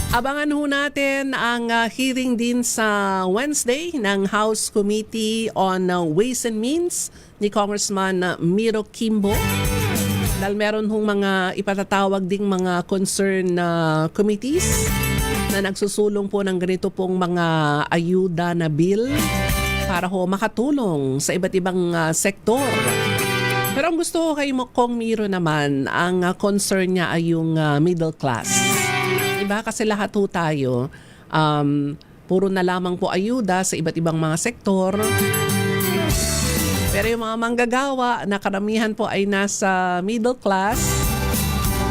Abangan ho natin ang hearing din sa Wednesday ng House Committee on Ways and Means ni Congressman Miro Kimbo. Dahil meron hong mga ipatatawag ding mga concern committees na nagsusulong po ng ganito pong mga ayuda na bill para ho makatulong sa iba't ibang sektor. Pero ang gusto ko kay Kong Miro naman, ang concern niya ay yung middle class. Diba? Kasi lahat ho tayo, puro na lamang po ayuda sa iba't ibang mga sektor. Pero yung mga manggagawa na karamihan po ay nasa middle class,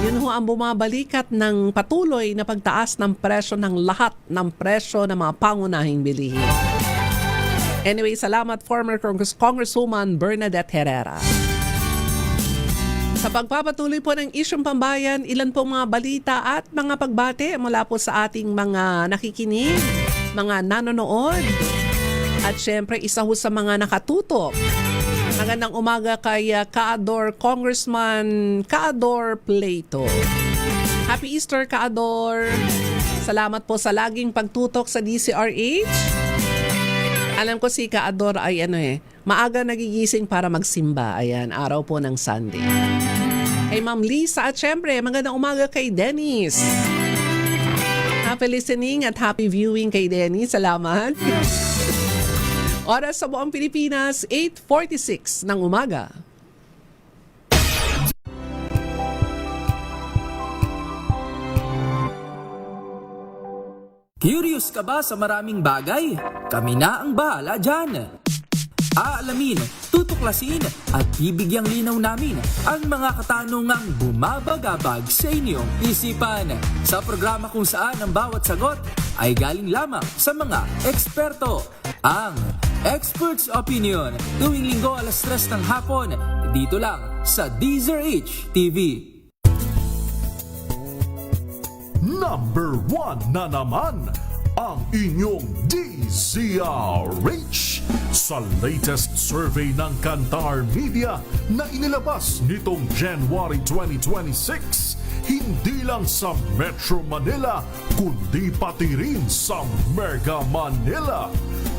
yun ho ang bumabalikat ng patuloy na pagtaas ng presyo ng lahat ng presyo ng mga pangunahing bilihin. Anyway, salamat former Congresswoman Bernadette Herrera. Sa pagpapatuloy po ng isyong pambayan, ilan pong mga balita at mga pagbate mula po sa ating mga nakikinig, mga nanonood, at syempre isa ho sa mga nakatutok. Magandang umaga kay Kaador, Congressman Kaador Plato. Happy Easter, Kaador. Salamat po sa laging pagtutok sa DCRH. Alam ko si Kaador ay maaga nagigising para magsimba. Ayan, araw po ng Sunday. Kay Ma'am Lisa at syempre, magandang umaga kay Dennis. Happy listening at happy viewing kay Dennis. Salamat. Oras sa buong Pilipinas, 8:46 ng umaga. Curious ka ba sa maraming bagay? Kami na ang bahala dyan. Aalamin, tutuklasin at bibigyang linaw namin ang mga katanungang bumabagabag sa inyong isipan. Sa programa kung saan ang bawat sagot ay galing lamang sa mga eksperto. Ang Expert's Opinion, tuwing linggo 3:00 ng hapon, dito lang sa DZRH TV. Number 1 na naman ang inyong DZRH Sa latest survey ng Kantar Media na inilabas nitong January 2026, hindi lang sa Metro Manila, kundi pati rin sa Mega Manila,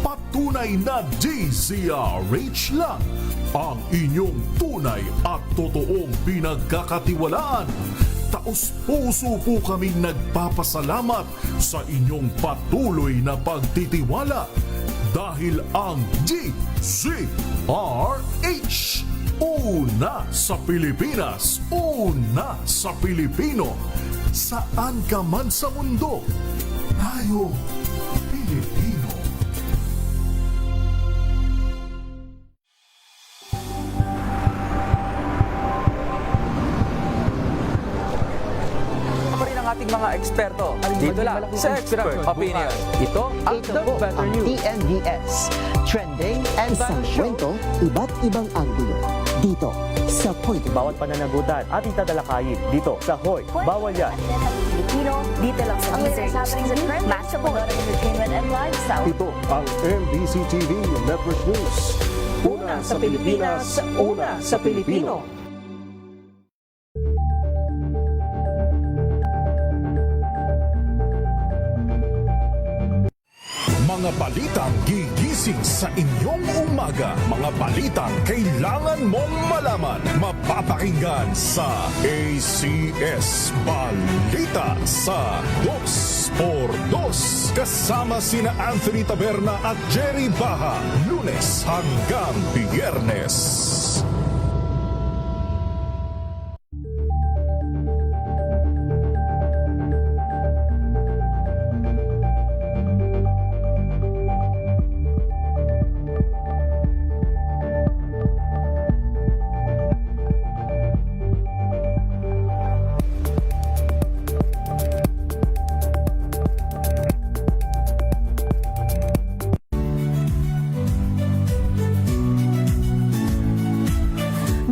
patunay na DZRH lang ang inyong tunay at totoong pinagkakatiwalaan. Taos-puso po kaming nagpapasalamat sa inyong patuloy na pagtitiwala dahil ang DZRH, una sa Pilipinas, una sa Pilipino. Saan ka man sa mundo, tayo Pilipino. Ating mga eksperto dito lang sa Expert Opinion. Ito ang The Better News. TNDS, trending and sa kwento, iba't ibang anggulo. Dito sa Point of Bawat pananagutan ating tatalakayin dito sa Hoy, Bawal Yan. Pilipino, dito lang sa DZRH. Matchable entertainment and lifestyle. Ito ang MBC TV Network News. Una sa Pilipinas, una sa Pilipino. Mga balitang gigising sa inyong umaga. Mga balitang kailangan mong malaman. Mapapakinggan sa ACS Balita sa 2x2. Kasama sina Anthony Taberna at Jerry Baha. Lunes hanggang Biyernes.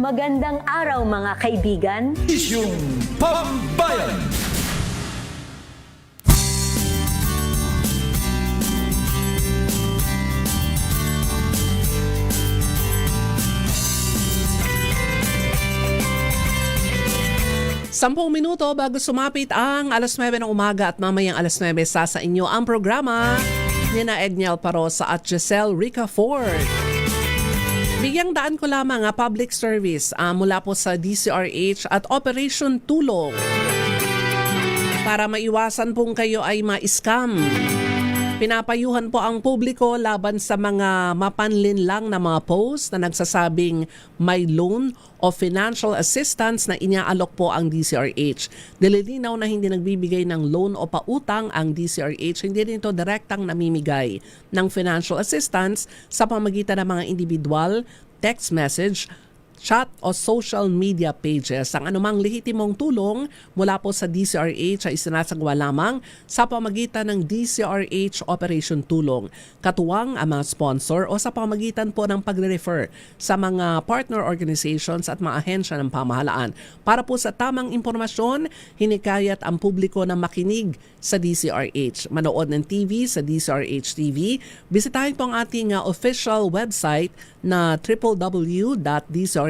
Magandang araw mga kaibigan. Isyung Pambayan. Sampung minuto bago sumapit ang alas 9 ng umaga at mamayang alas 9 sa inyo ang programa ni na Edniel Parosa at Giselle Rica Ford. Bigyang daan ko lamang public service mula po sa DZRH at Operation Tulong para maiwasan pong kayo ay ma-scam. Pinapayuhan po ang publiko laban sa mga mapanlinlang na mga post na nagsasabing may loan o financial assistance na inaalok po ang DZRH. Nililinaw na hindi nagbibigay ng loan o pautang ang DZRH. Hindi rin ito direktang namimigay ng financial assistance sa pamagitan ng mga individual, text message, chat o social media pages. Ang anumang lehitimong tulong mula po sa DZRH ay isinasagawa lamang sa pamagitan ng DZRH Operation Tulong. Katuwang ang mga sponsor o sa pamagitan po ng pagre-refer sa mga partner organizations at mga ahensya ng pamahalaan. Para po sa tamang impormasyon, hinikayat ang publiko na makinig sa DZRH. Manood ng TV sa DZRH TV. Bisitahin po ang ating official website na www.dzrh.com.ph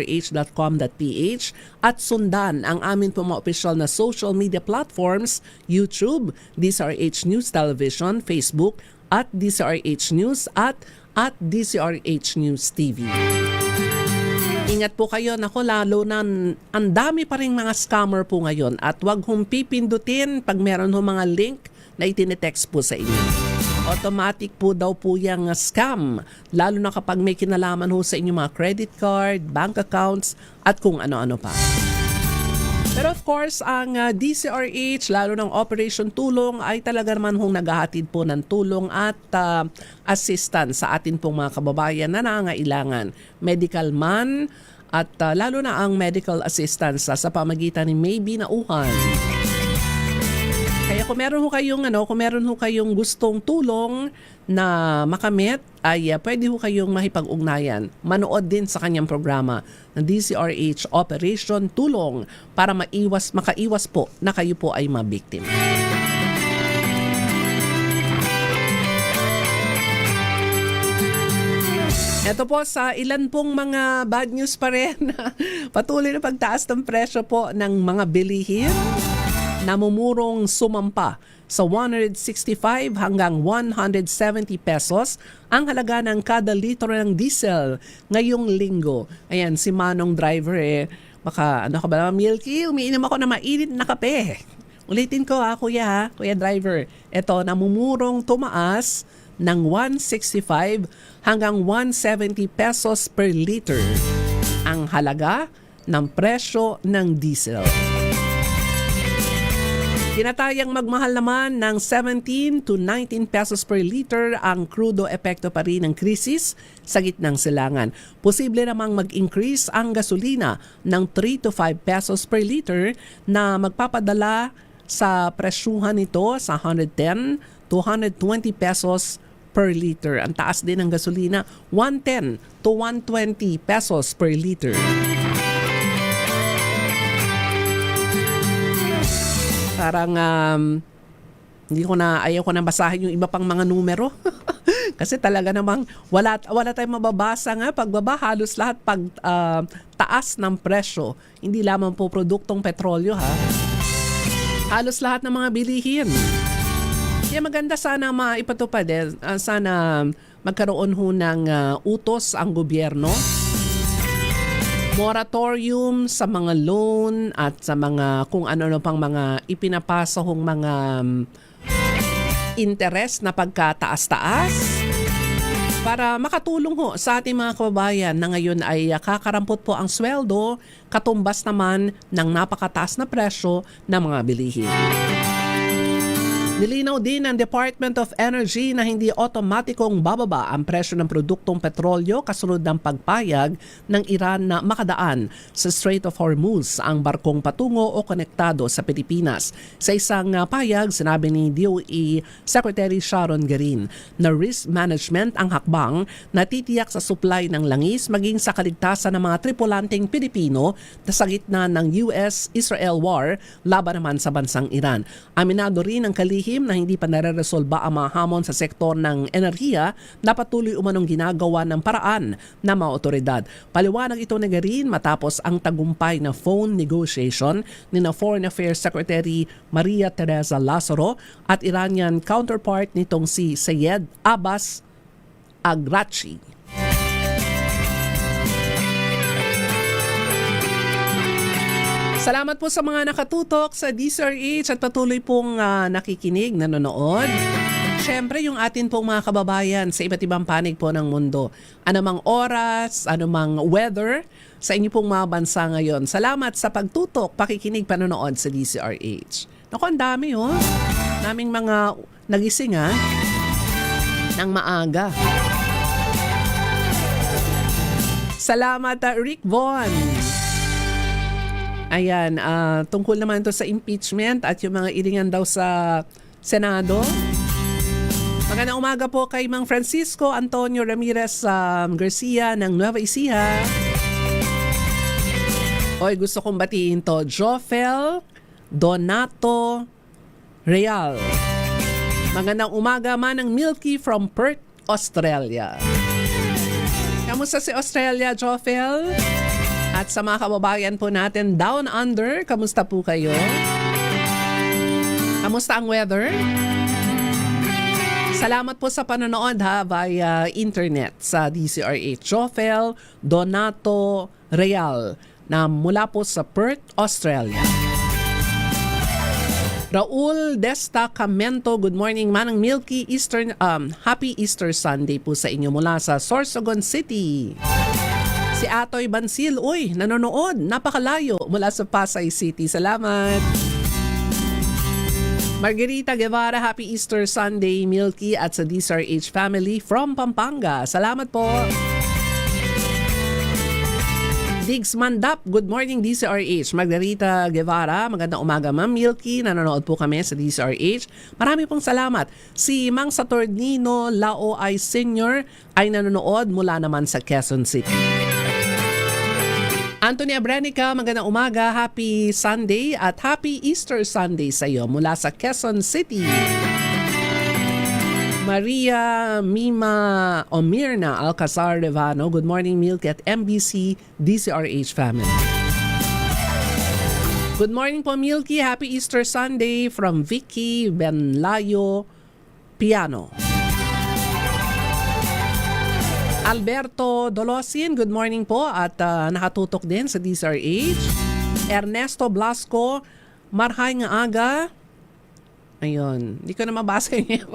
at sundan ang amin po mga official na social media platforms, YouTube, DZRH News Television, Facebook, at DZRH News at DZRH News TV. Ingat po kayo, nako lalo na ang dami pa rin mga scammer po ngayon at wag hong pipindutin pag meron ho mga link na itine-text po sa inyo. Automatic po daw po yung scam, lalo na kapag may kinalaman ho sa inyo mga credit card, bank accounts at kung ano-ano pa. Pero of course, ang DZRH, lalo ng Operation Tulong, ay talaga naman hong naghahatid po ng tulong at assistance sa atin pong mga kababayan na nangangailangan. Medical man at lalo na ang medical assistance sa pamagitan ni Maybe Nauhan. Kaya kung meron ho kayong gustong tulong na makamit, ay pwede ho kayong makipag-ugnayan. Manood din sa kanyang programa ng DZRH Operation Tulong para makaiwas po na kayo po ay mabiktima. Ito po sa ilan pong mga bad news pa rin. Patuloy na pagtaas ng presyo po ng mga bilihin. Namumurong sumampa sa 165 hanggang 170 pesos ang halaga ng kada litro ng diesel ngayong linggo. Ayan, si Manong driver baka ano ka ba, Milky, umiinom ako na mainit na kape. Ulitin ko kuya driver. Ito, namumurong tumaas ng 165 hanggang 170 pesos per liter ang halaga ng presyo ng diesel. Tinatayang magmahal naman ng 17 to 19 pesos per liter ang krudo, epekto pa rin ng krisis sa gitnang silangan. Posible namang mag-increase ang gasolina ng 3 to 5 pesos per liter na magpapadala sa presyuhan nito sa 110 to 120 pesos per liter. Ang taas din ng gasolina, 110 to 120 pesos per liter. Parang ayaw ko na basahin yung iba pang mga numero. Kasi talaga namang wala tayong mababasa nga pagbaba, halos lahat taas ng presyo. Hindi lamang po produktong petrolyo halos lahat ng mga bilihin. Kaya maganda sana maipatupad sana magkaroon ho ng utos ang gobyerno. Moratorium sa mga loan at sa mga kung ano pang mga ipinapasa hong mga interest na pagkataas-taas para makatulong ho sa ating mga kababayan na ngayon ay kakarampot po ang sweldo, katumbas naman ng napakataas na presyo ng mga bilihin. Nilinaw din ng Department of Energy na hindi otomatikong bababa ang presyo ng produktong petrolyo kasunod ng pagpayag ng Iran na makadaan sa Strait of Hormuz ang barkong patungo o konektado sa Pilipinas. Sa isang payag, sinabi ni DOE Secretary Sharon Garin na risk management ang hakbang na titiyak sa supply ng langis maging sa kaligtasan ng mga tripulanteng Pilipino na sa gitna ng US-Israel war laban naman sa bansang Iran. Aminado rin ang kalihim na hindi pa nare-resolba ang mga hamon sa sektor ng enerhiya na patuloy umanong ginagawa ng paraan ng mga otoridad. Paliwanag ito ni Garin matapos ang tagumpay na phone negotiation ni na Foreign Affairs Secretary Maria Teresa Lazaro at Iranian counterpart nitong si Sayed Abbas Agrachi. Salamat po sa mga nakatutok sa DZRH at patuloy pong nakikinig, nanonood. Siyempre, yung atin pong mga kababayan sa iba't ibang panig po ng mundo. Anumang oras, anumang weather sa inyo pong mga bansa ngayon. Salamat sa pagtutok, pakikinig, panonood sa DZRH. Naku, ang dami naming mga nagising ng maaga. Salamat Rick Von. Ayan, tungkol naman ito sa impeachment at yung mga ilingan daw sa Senado. Magandang umaga po kay Mang Francisco Antonio Ramirez Garcia ng Nueva Ecija. Oy, gusto kong batiin to. Jofel Donato Real. Magandang umaga Manang Milky from Perth, Australia. Kamusta si Australia, Jofel? At sa mga kababayan po natin down under, kamusta po kayo? Kamusta ang weather? Salamat po sa panonood via internet sa DZRH. Jofel Donato Real na mula po sa Perth, Australia. Raul Destacamento, good morning Manang Milky, happy Easter Sunday po sa inyo mula sa Sorsogon City. Si Atoy Bansil, nanonood, napakalayo mula sa Pasay City. Salamat. Margarita Guevara, happy Easter Sunday, Milky at sa DZRH family from Pampanga. Salamat po. Diggs Mandap, good morning DZRH. Margarita Guevara, magandang umaga Ma'am Milky. Nanonood po kami sa DZRH. Marami pong salamat. Si Mang Saturnino Lao ay Senior ay nanonood mula naman sa Quezon City. Anthony Abrenica, magandang umaga, happy Sunday at happy Easter Sunday sa iyo mula sa Quezon City. Maria Mima Omirna Alcazar Revano, good morning Milk at MBC DCRH family. Good morning po Milky, happy Easter Sunday from Vicky Benlayo Piano. Alberto Dolosin, good morning po at nakatutok din sa DCRH. Ernesto Blasco, marhay nga aga. Ayun, hindi ko na mabasa yun.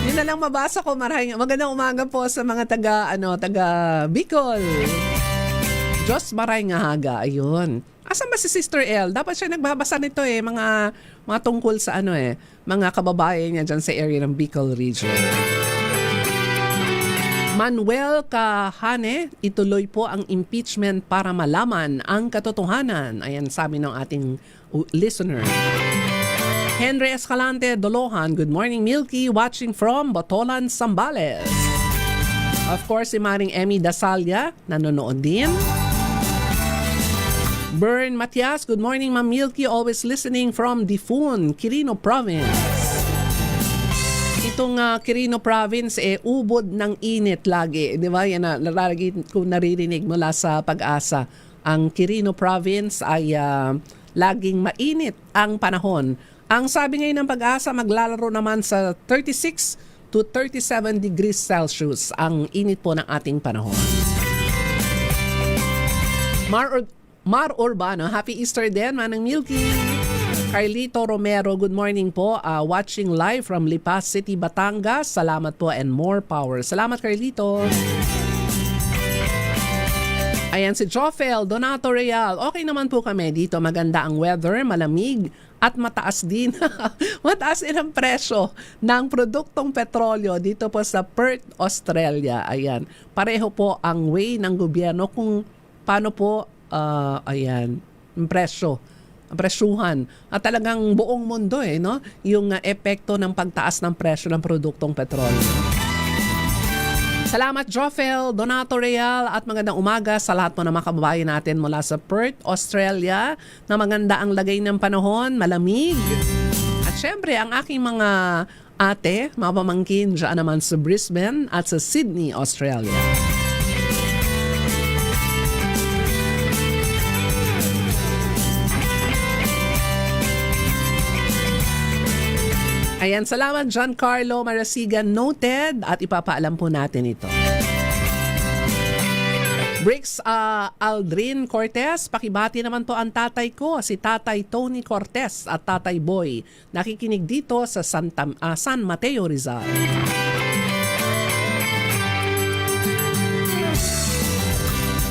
Yun na lang mabasa ko, marhay nga. Magandang umaga po sa mga taga Bicol. Diyos maray nga haga, ayun. Asan ba si Sister L? Dapat siya nagbabasa nito mga tungkol sa mga kababayan niya dyan sa area ng Bicol region. Manuel Kahane, ituloy po ang impeachment para malaman ang katotohanan. Ayan, sabi ng ating listener. Henry Escalante Dolohan, good morning Milky, watching from Botolan, Zambales. Of course, si Maring Emmy Dasalya, nanonood din. Bern Matias, good morning Ma'am Milky, always listening from Difun, Quirino Province. Itong Quirino Province, ubod ng init lagi. Di ba? Yan na, lagi kung naririnig mula sa Pag-asa. Ang Quirino Province ay laging mainit ang panahon. Ang sabi ngayon ng Pag-asa, maglalaro naman sa 36 to 37 degrees Celsius ang init po ng ating panahon. Mar Urbano, happy Easter din, Manang Milky. Carlito Romero, good morning po. Watching live from Lipas City, Batangas. Salamat po and more power. Salamat, Carlito. Ayan si Jofel Donato Real. Okay naman po kami dito. Maganda ang weather, malamig at mataas din. Mataas din ang presyo ng produktong petrolyo dito po sa Perth, Australia. Ayan. Pareho po ang way ng gobyerno kung paano po ayan, ang presyo, ang presyuhan. At talagang buong mundo no? Yung epekto ng pagtaas ng presyo ng produktong petrolyo. Salamat Jofel, Donato Real at magandang umaga sa lahat po ng mga kababayan natin mula sa Perth, Australia na maganda ang lagay ng panahon, malamig. At syempre ang aking mga ate, mga pamangkin dyan naman sa Brisbane at sa Sydney, Australia. Ayan, salamat Giancarlo Marasigan, noted at ipapaalam po natin ito. Bricks Aldrin Cortez, pakibati naman po ang tatay ko, si Tatay Tony Cortez at Tatay Boy. Nakikinig dito sa San Mateo, Rizal.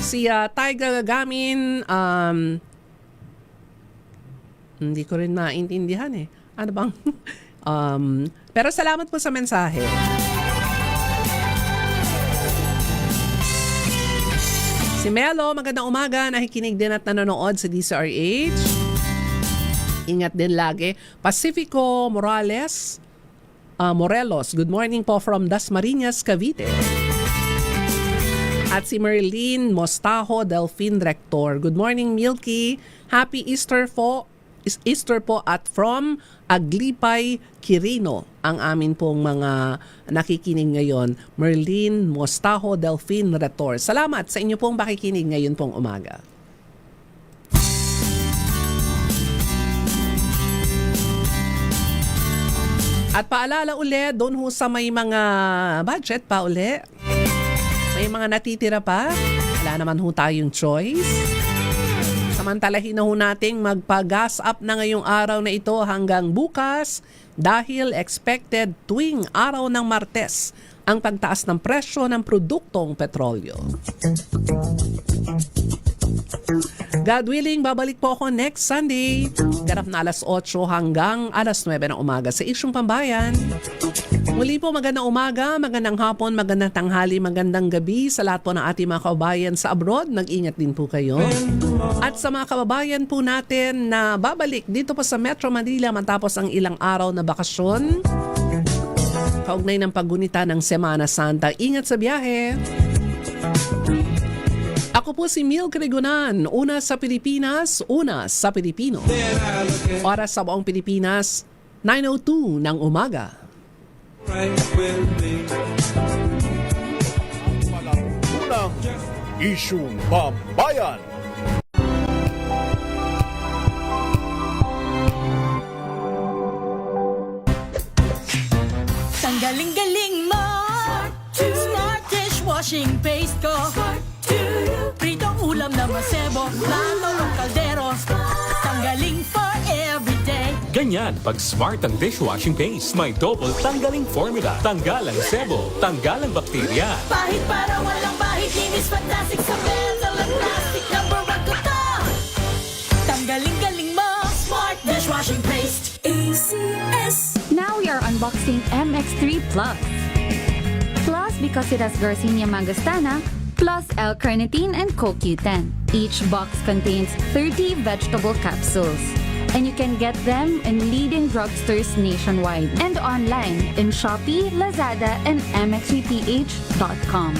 Si Taiga Gagamin, hindi ko rin maintindihan Ano bang... pero salamat po sa mensahe. Si Melo, magandang umaga, nakikinig din at nanonood sa DCRH. Ingat din lagi. Pacifico Morales, Morelos, good morning po from Dasmariñas, Cavite. At si Merlin Mostajo Delfin Rector, good morning Milky, happy Easter po at from Aglipay, Quirino, ang amin pong mga nakikinig ngayon. Merlin Mostajo Delfin Rector. Salamat sa inyo pong pakikinig ngayon pong umaga. At paalala ulit, doon ho sa may mga budget pa ulit. May mga natitira pa. Wala naman ho tayong choice. Samantalahin na ho nating magpa-gas up na ngayong araw na ito hanggang bukas dahil expected tuwing araw ng Martes ang pagtaas ng presyo ng produktong petrolyo. God willing, babalik po ako next Sunday. Ganap na alas 8 hanggang alas 9 ng umaga sa Isyong Pambayan. Muli po magandang umaga, magandang hapon, magandang tanghali, magandang gabi sa lahat po ng ating mga kababayan sa abroad. Nag-ingat din po kayo. At sa mga kababayan po natin na babalik dito po sa Metro Manila matapos ang ilang araw na bakasyon. Kaugnay ng paggunita ng Semana Santa. Ingat sa biyahe. Ako po si Milk Regunan, una sa Pilipinas, una sa Pilipino. Oras sa buong Pilipinas, 9:02 ng umaga. Unang isyung pambayan. Ang galing-galing mo! Smart dishwashing paste ko. Pritong ulam na masebo, plato ng kaldero. Tanggaling for everyday. Ganyan, pag smart ang dishwashing paste, may double tanggaling formula. Tanggal ang sebo, tanggal ang bakterya. Pahit para walang bahit, linis fantastic sa metal at plastic. Number 1 ko to! Tanggaling-galing mo! Smart dishwashing paste. ACS. Now we are unboxing MX3 Plus. Plus because it has Garcinia mangostana, plus L-carnitine and CoQ10. Each box contains 30 vegetable capsules. And you can get them in leading drugstores nationwide and online in Shopee, Lazada, and mxvph.com.